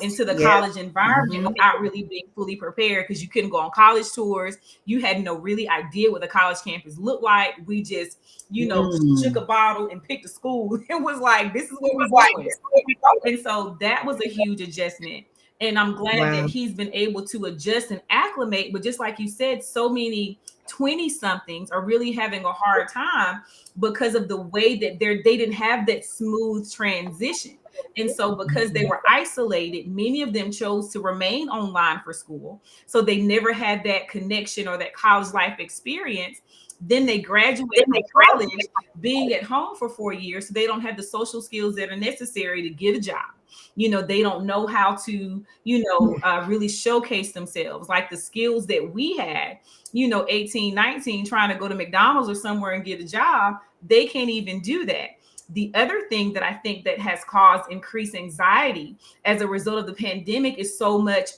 into the college environment without really being fully prepared because you couldn't go on college tours. You had no really idea what the college campus looked like. We just, shook a bottle and picked a school. It was like, this is what we're going. And so that was a huge adjustment. And I'm glad that he's been able to adjust and acclimate. But just like you said, so many 20-somethings are really having a hard time because of the way that they didn't have that smooth transition. And so because they were isolated, many of them chose to remain online for school. So they never had that connection or that college life experience. Then they graduate from college being at home for 4 years. So they don't have the social skills that are necessary to get a job. They don't know how to, really showcase themselves like the skills that we had, 18, 19, trying to go to McDonald's or somewhere and get a job. They can't even do that. The other thing that I think that has caused increased anxiety as a result of the pandemic is so much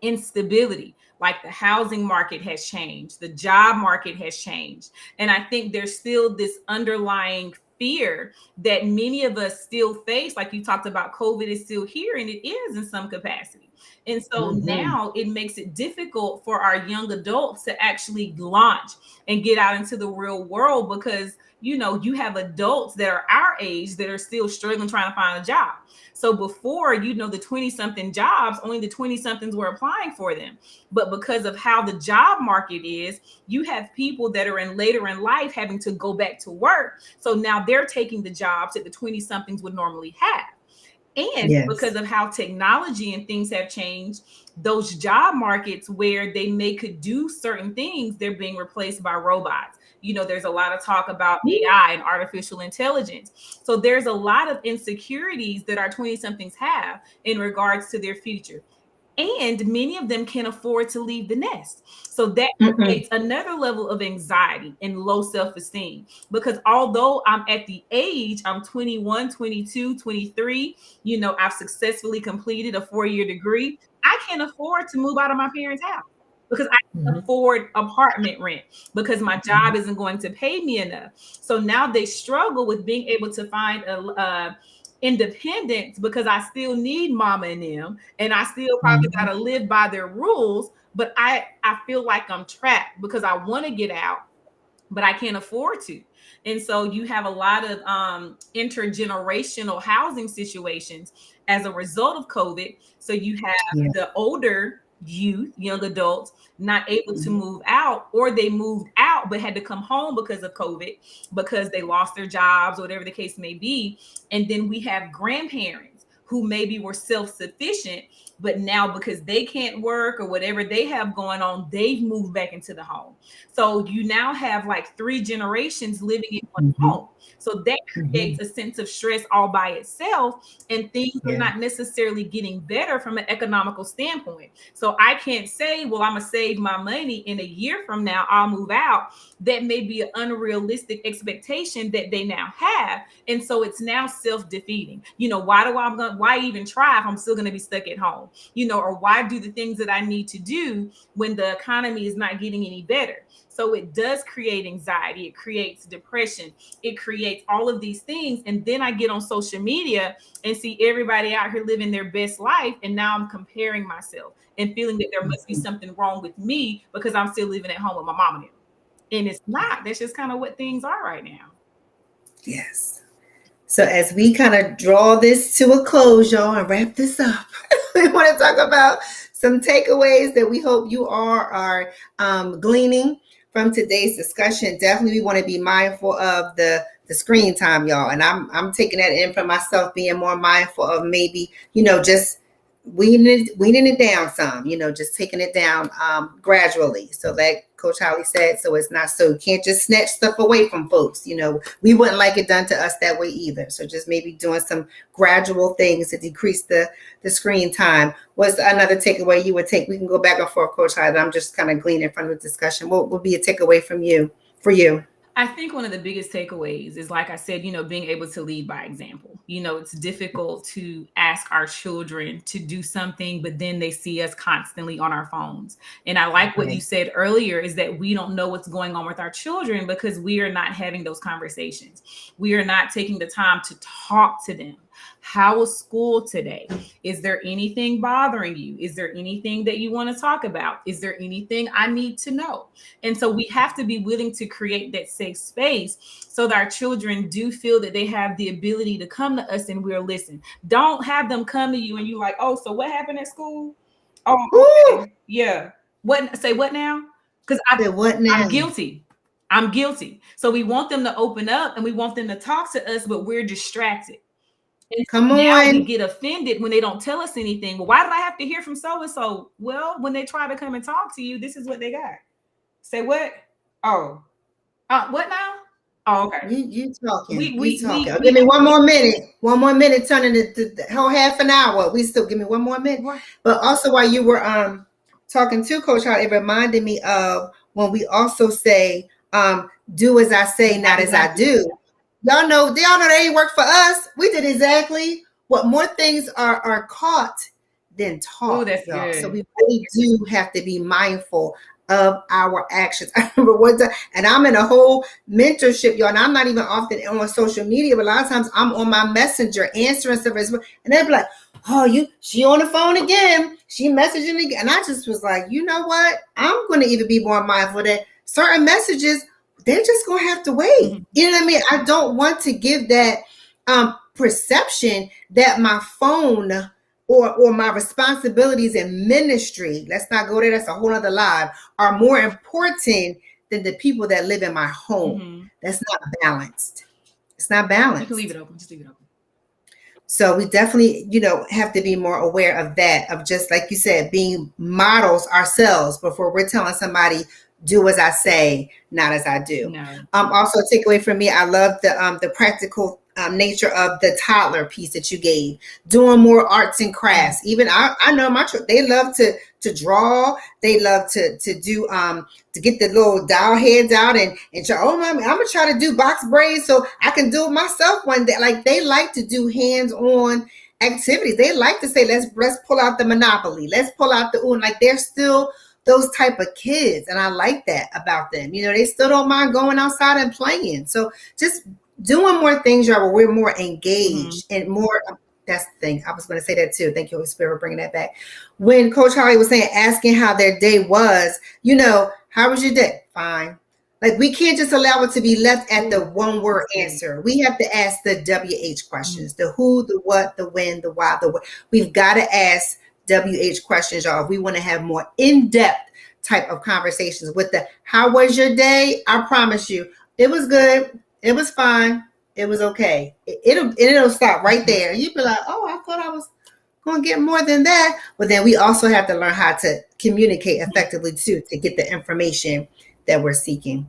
instability. Like the housing market has changed, the job market has changed. And I think there's still this underlying fear that many of us still face. Like you talked about, COVID is still here, and it is in some capacity. And so now it makes it difficult for our young adults to actually launch and get out into the real world because, you have adults that are our age that are still struggling trying to find a job. So before, the 20-something jobs, only the 20-somethings were applying for them. But because of how the job market is, you have people that are later in life having to go back to work. So now they're taking the jobs that the 20-somethings would normally have. And because of how technology and things have changed, those job markets where they could do certain things, they're being replaced by robots. There's a lot of talk about AI and artificial intelligence. So there's a lot of insecurities that our 20-somethings have in regards to their future. And many of them can't afford to leave the nest. So that creates another level of anxiety and low self-esteem. Because although I'm at the age, I'm 21, 22, 23, I've successfully completed a 4-year degree. I can't afford to move out of my parents' house because I can afford apartment rent because my job isn't going to pay me enough. So now they struggle with being able to find independence because I still need mama and them, and I still probably got to live by their rules. But I feel like I'm trapped because I want to get out, but I can't afford to. And so you have a lot of intergenerational housing situations as a result of COVID. So you have the older youth, young adults, not able to move out, or they moved out but had to come home because of COVID, because they lost their jobs or whatever the case may be. And then we have grandparents who maybe were self-sufficient, but now because they can't work or whatever they have going on, they've moved back into the home. So you now have like 3 generations living in one home. So that creates a sense of stress all by itself, and things are not necessarily getting better from an economical standpoint. So I can't say, well, I'm gonna save my money in a year from now, I'll move out. That may be an unrealistic expectation that they now have. And so it's now self-defeating. Why even try if I'm still gonna be stuck at home? Or why do the things that I need to do when the economy is not getting any better? So it does create anxiety, it creates depression, it creates all of these things. And then I get on social media and see everybody out here living their best life. And now I'm comparing myself and feeling that there must be something wrong with me because I'm still living at home with my mom and them. And it's not. That's just kind of what things are right now. Yes. So as we kind of draw this to a close, y'all, and wrap this up, we want to talk about some takeaways that we hope you are gleaning from today's discussion. Definitely, we want to be mindful of the screen time, y'all. And I'm taking that in for myself, being more mindful of maybe, just weaning it down some, just taking it down gradually. So like Coach Holly said, so it's not so you can't just snatch stuff away from folks. We wouldn't like it done to us that way either. So just maybe doing some gradual things to decrease the screen time. What's another takeaway you would take? We can go back and forth, Coach Holly. I'm just kind of gleaning from the discussion. What would be a takeaway for you? I think one of the biggest takeaways is, like I said, being able to lead by example. It's difficult to ask our children to do something, but then they see us constantly on our phones. And I like what you said earlier is that we don't know what's going on with our children because we are not having those conversations. We are not taking the time to talk to them. How was school today? Is there anything bothering you? Is there anything that you want to talk about? Is there anything I need to know? And so we have to be willing to create that safe space so that our children do feel that they have the ability to come to us and we'll listen. Don't have them come to you and you like, oh, so what happened at school? Oh, okay. Yeah. Say what now? Because I'm guilty. I'm guilty. So we want them to open up and we want them to talk to us, but we're distracted. And Come on. Now we get offended when they don't tell us anything. Well, why did I have to hear from so-and-so? Well, when they try to come and talk to you, this is what they got. Say what? Oh, what now? Oh, okay. You talking. We talking. Give me one more minute. One more minute, turning the whole half an hour. We still give me one more minute. What? But also while you were talking to Coach Hart, it reminded me of when we also say, do as I say, not as I do. Y'all know that ain't work for us. We did exactly what more things are caught than taught. Oh, that's good. So we really do have to be mindful of our actions. I remember one time, and I'm in a whole mentorship, y'all, and I'm not even often on social media, but a lot of times I'm on my messenger answering stuff as well. And they'd be like, oh, she on the phone again. She messaging again. And I just was like, you know what? I'm going to even be more mindful that certain messages, they're just going to have to wait. Mm-hmm. You know what I mean? I don't want to give that perception that my phone or my responsibilities in ministry, let's not go there, that's a whole other live, are more important than the people that live in my home. Mm-hmm. That's not balanced. It's not balanced. You can leave it open. Just leave it open. So we definitely, have to be more aware of that, of just like you said, being models ourselves before we're telling somebody, do as I say, not as I do. No. Also, take away from me, I love the practical nature of the toddler piece that you gave. Doing more arts and crafts. Even I know my children, they love to draw. They love to do to get the little doll heads out and try. Oh, mommy, I'm gonna try to do box braids so I can do it myself one day. Like they like to do hands-on activities. They like to say, let's pull out the Monopoly. Let's pull out the Uno. Like they're still those type of kids. And I like that about them. They still don't mind going outside and playing. So just doing more things, y'all, where we're more engaged and more. That's the thing. I was going to say that too. Thank you, Holy Spirit, for bringing that back. When Coach Holly was saying, asking how their day was, how was your day? Fine. Like we can't just allow it to be left at the one word answer. We have to ask the WH questions, the who, the what, the when, the why, the what. We've got to ask WH questions, y'all. If we want to have more in-depth type of conversations with the how was your day? I promise you, it was good. It was fine. It was okay. It'll stop right there. And you'd be like, oh, I thought I was going to get more than that. But then we also have to learn how to communicate effectively too, to get the information that we're seeking.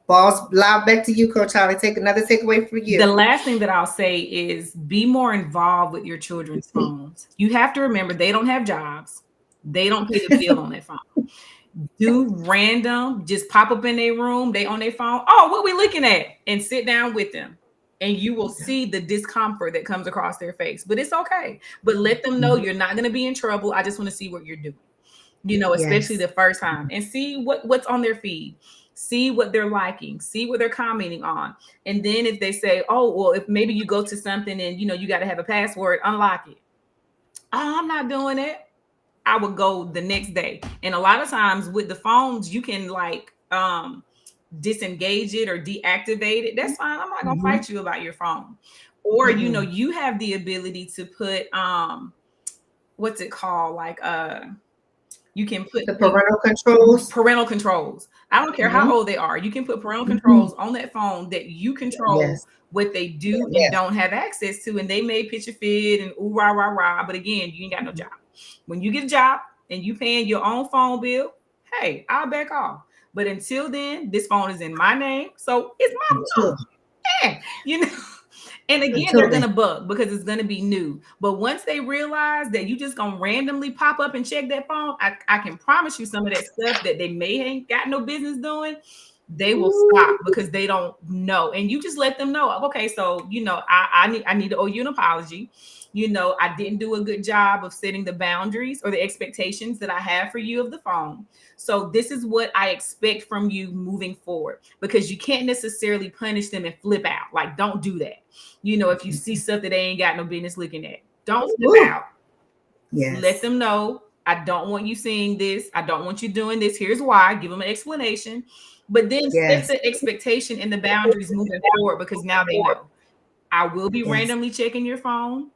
Balls loud back to you, Coach Holly. Take another takeaway for you. The last thing that I'll say is be more involved with your children's phones. You have to remember they don't have jobs. They don't pay the bill on their phone. Do random, just pop up in their room, they on their phone. Oh, what we looking at? And sit down with them. And you will see the discomfort that comes across their face. But it's okay. But let them know you're not going to be in trouble. I just want to see what you're doing. Especially the first time. And see what's on their feed. See what they're liking. See what they're commenting on. And then if they say, oh, well, if maybe you go to something and, you got to have a password, unlock it. Oh, I'm not doing it. I would go the next day. And a lot of times with the phones, you can disengage it or deactivate it. That's fine. I'm not gonna fight you about your phone. Or you have the ability to put what's it called? You can put the parental controls. I don't care how old they are. You can put parental controls on that phone that you control what they do and don't have access to. And they may pitch a fit and ooh rah rah rah. But again, you ain't got no job. When you get a job and you paying your own phone bill, hey, I'll back off. But until then, this phone is in my name, so it's my phone. Yeah, And again, they're gonna bug because it's gonna be new. But once they realize that you just gonna randomly pop up and check that phone, I can promise you some of that stuff that they may ain't got no business doing, they will stop because they don't know. And you just let them know, okay, so I need to owe you an apology. I didn't do a good job of setting the boundaries or the expectations that I have for you of the phone. So this is what I expect from you moving forward, because you can't necessarily punish them and flip out. Like, don't do that. If you see stuff that they ain't got no business looking at, don't flip out. Yes. Let them know, I don't want you seeing this. I don't want you doing this. Here's why. Give them an explanation. But then set the expectation and the boundaries moving forward, because now they know. I will be randomly checking your phone.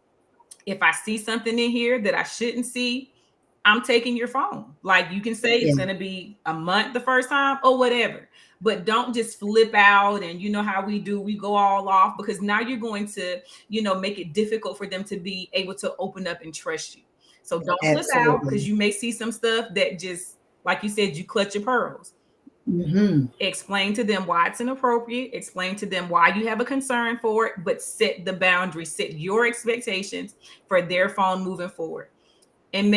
If I see something in here that I shouldn't see, I'm taking your phone. Like, you can say it's going to be a month the first time or whatever, but don't just flip out. And you know how we do, we go all off, because now you're going to, make it difficult for them to be able to open up and trust you. So don't flip out, because you may see some stuff that just, like you said, you clutch your pearls. Explain to them why it's inappropriate. Explain to them why you have a concern for it, but set the boundary, set your expectations for their phone moving forward. And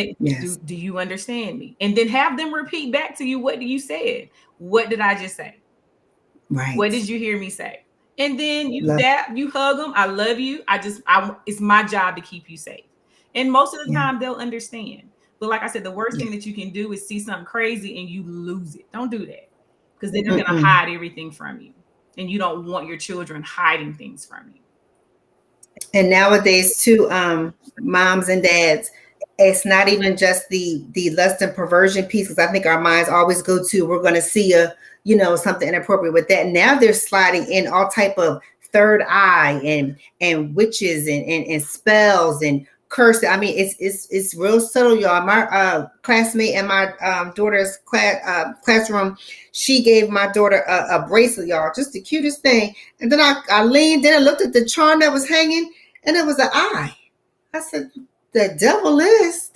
do you understand me? And then have them repeat back to you, what you said. What did I just say? Right. What did you hear me say? And then you hug them. I love you. It's my job to keep you safe. And most of the time they'll understand. But like I said, the worst thing that you can do is see something crazy and you lose it. Don't do that. Because then they're going to hide everything from you. And you don't want your children hiding things from you. And nowadays, too, moms and dads, it's not even just the lust and perversion piece, because I think our minds always go to, we're going to see something inappropriate with that. Now they're sliding in all type of third eye and witches and spells and curses. I mean, it's real subtle, y'all. My classmate in my daughter's classroom, she gave my daughter a bracelet, y'all, just the cutest thing. And then I leaned in and looked at the charm that was hanging, and it was an eye. I said, the devil is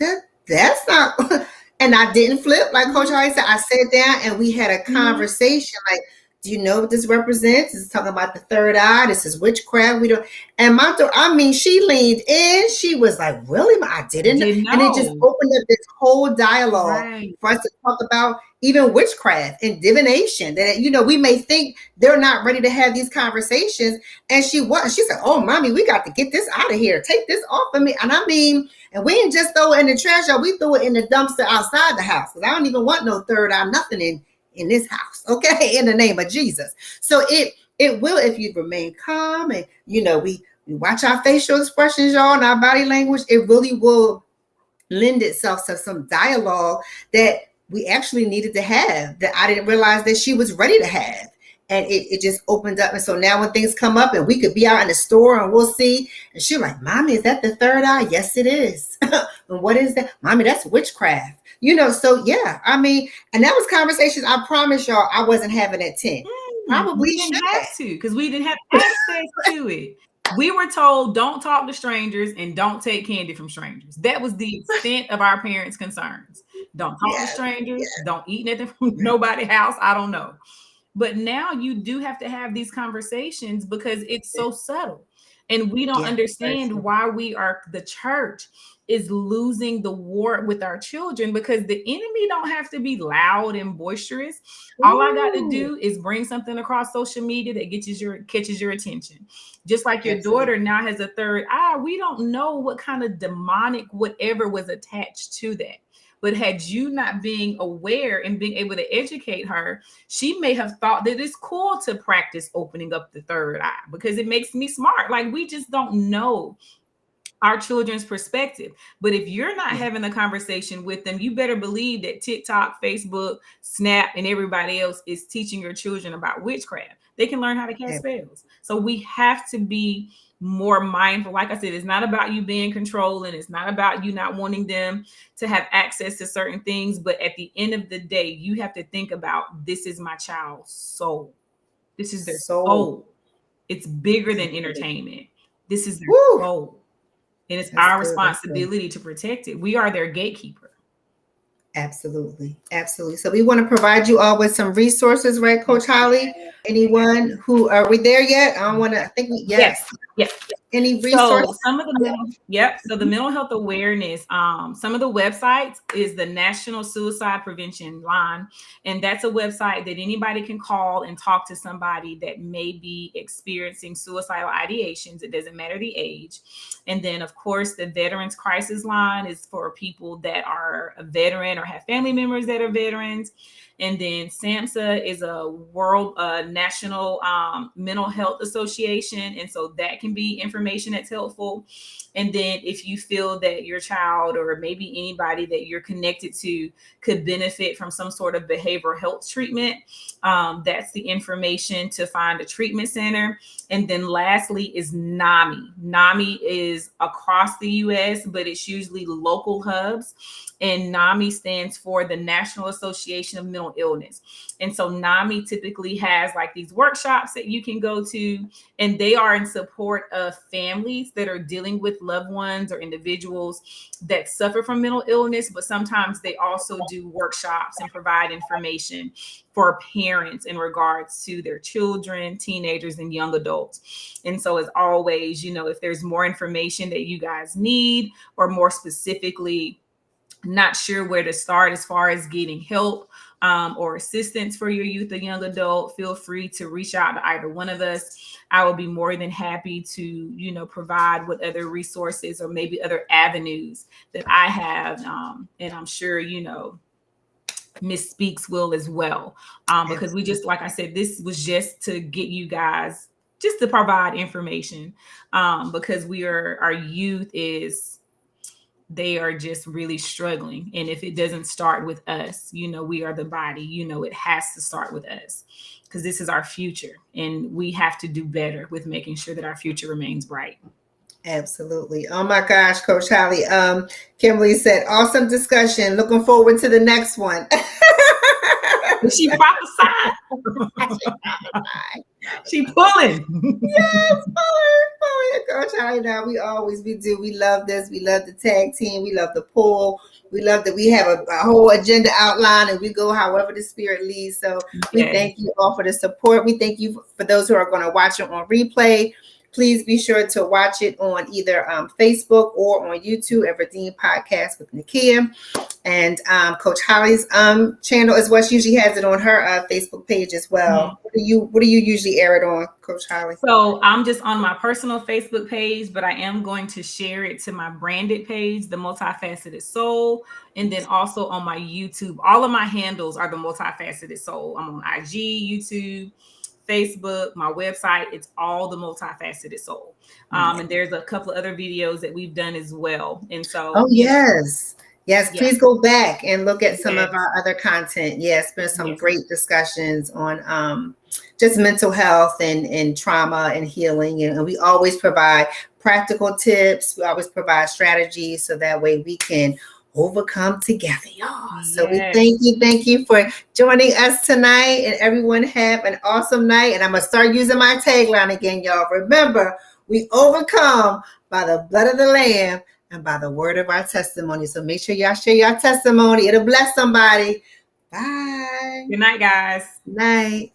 that's not. And I didn't flip, like Coach Holly said. I sat down and we had a conversation. Like, do you know what this represents? This is talking about the third eye. This is witchcraft. We don't. And my daughter, she leaned in. She was like, really? I didn't know. And it just opened up this whole dialogue for us to talk about even witchcraft and divination. That, we may think they're not ready to have these conversations. And she was. She said, oh, mommy, we got to get this out of here. Take this off of me. And and we didn't just throw it in the trash. We threw it in the dumpster outside the house. Because I don't even want no third eye, nothing in this house, okay, in the name of Jesus. So it will, if you remain calm and we watch our facial expressions, y'all, and our body language, it really will lend itself to some dialogue that we actually needed to have, that I didn't realize that she was ready to have. And it just opened up. And so now when things come up and we could be out in the store and we'll see, and she's like, mommy, is that the third eye? Yes, it is. And what is that? Mommy, that's witchcraft. So yeah, and that was conversations, I promise y'all, I wasn't having at 10. Probably we didn't have to, because we didn't have access to it. We were told, don't talk to strangers and don't take candy from strangers. That was the extent of our parents' concerns. Don't talk to strangers. Don't eat nothing from nobody's house. I don't know. But now you do have to have these conversations because it's so subtle. And we don't understand why the church is losing the war with our children, because the enemy don't have to be loud and boisterous. All I got to do is bring something across social media that catches your attention. Just like your daughter now has a third eye. We don't know what kind of demonic whatever was attached to that. But had you not being aware and being able to educate her, she may have thought that it's cool to practice opening up the third eye because it makes me smart. Like, we just don't know our children's perspective. But if you're not having a conversation with them, you better believe that TikTok, Facebook, Snap, and everybody else is teaching your children about witchcraft. They can learn how to cast spells. So we have to be more mindful. Like I said, it's not about you being controlling. It's not about you not wanting them to have access to certain things. But at the end of the day, you have to think about, this is my child's soul. This is their soul. It's bigger than entertainment. This is their soul. And it's our responsibility to protect it. We are their gatekeeper. Absolutely. Absolutely. So we want to provide you all with some resources, right, Coach Holly? Anyone who, are we there yet? I think yes. Any resources? So some of the so the mental health awareness, some of the websites is the National Suicide Prevention Line. And that's a website that anybody can call and talk to somebody that may be experiencing suicidal ideations. It doesn't matter the age. And then, of course, the Veterans Crisis Line is for people that are a veteran or have family members that are veterans. And then SAMHSA is a world national mental health association. And so that can be information that's helpful. And then if you feel that your child or maybe anybody that you're connected to could benefit from some sort of behavioral health treatment, that's the information to find a treatment center. And then lastly is NAMI. NAMI is across the US, but it's usually local hubs. And NAMI stands for the National Association of Mental Illness. And so NAMI typically has like these workshops that you can go to, and they are in support of families that are dealing with loved ones or individuals that suffer from mental illness. But sometimes they also do workshops and provide information for parents in regards to their children, teenagers, and young adults. And so as always, if there's more information that you guys need, or more specifically, not sure where to start as far as getting help or assistance for your youth or young adult, feel free to reach out to either one of us. I will be more than happy to, provide what other resources or maybe other avenues that I have. And I'm sure, Miss Speaks will as well. Because we just, like I said, this was just to get you guys, just to provide information, because our youth they are just really struggling. And if it doesn't start with us, we are the body, it has to start with us, because this is our future and we have to do better with making sure that our future remains bright. Absolutely. Oh my gosh, Coach Holly. Kimberly said, awesome discussion. Looking forward to the next one. She prophesied. She pulling. Yes, pulling. Coach Holly, now we do. We love this. We love the tag team. We love the pull. We love that we have a whole agenda outline and we go however the Spirit leads. So we thank you all for the support. We thank you for those who are going to watch it on replay. Please be sure to watch it on either Facebook or on YouTube at Redeem Podcast with Nakia. And Coach Holly's channel as well. She usually has it on her Facebook page as well. Mm-hmm. What do you usually air it on, Coach Holly? So I'm just on my personal Facebook page, but I am going to share it to my branded page, The Multifaceted Soul. And then also on my YouTube, all of my handles are The Multifaceted Soul. I'm on IG, YouTube, Facebook, my website. It's all The Multifaceted Soul. And there's a couple of other videos that we've done as well. And so, yes, please go back and look at some of our other content. Yes, been some great discussions on just mental health and trauma and healing. And we always provide practical tips. We always provide strategies so that way we can overcome together, y'all. So we Yes. thank you for joining us tonight, and everyone have an awesome night. And I'm gonna start using my tagline again, y'all. Remember, we overcome by the blood of the Lamb and by the word of our testimony. So make sure y'all share your testimony. It'll bless somebody. Bye. Good night, guys. Night.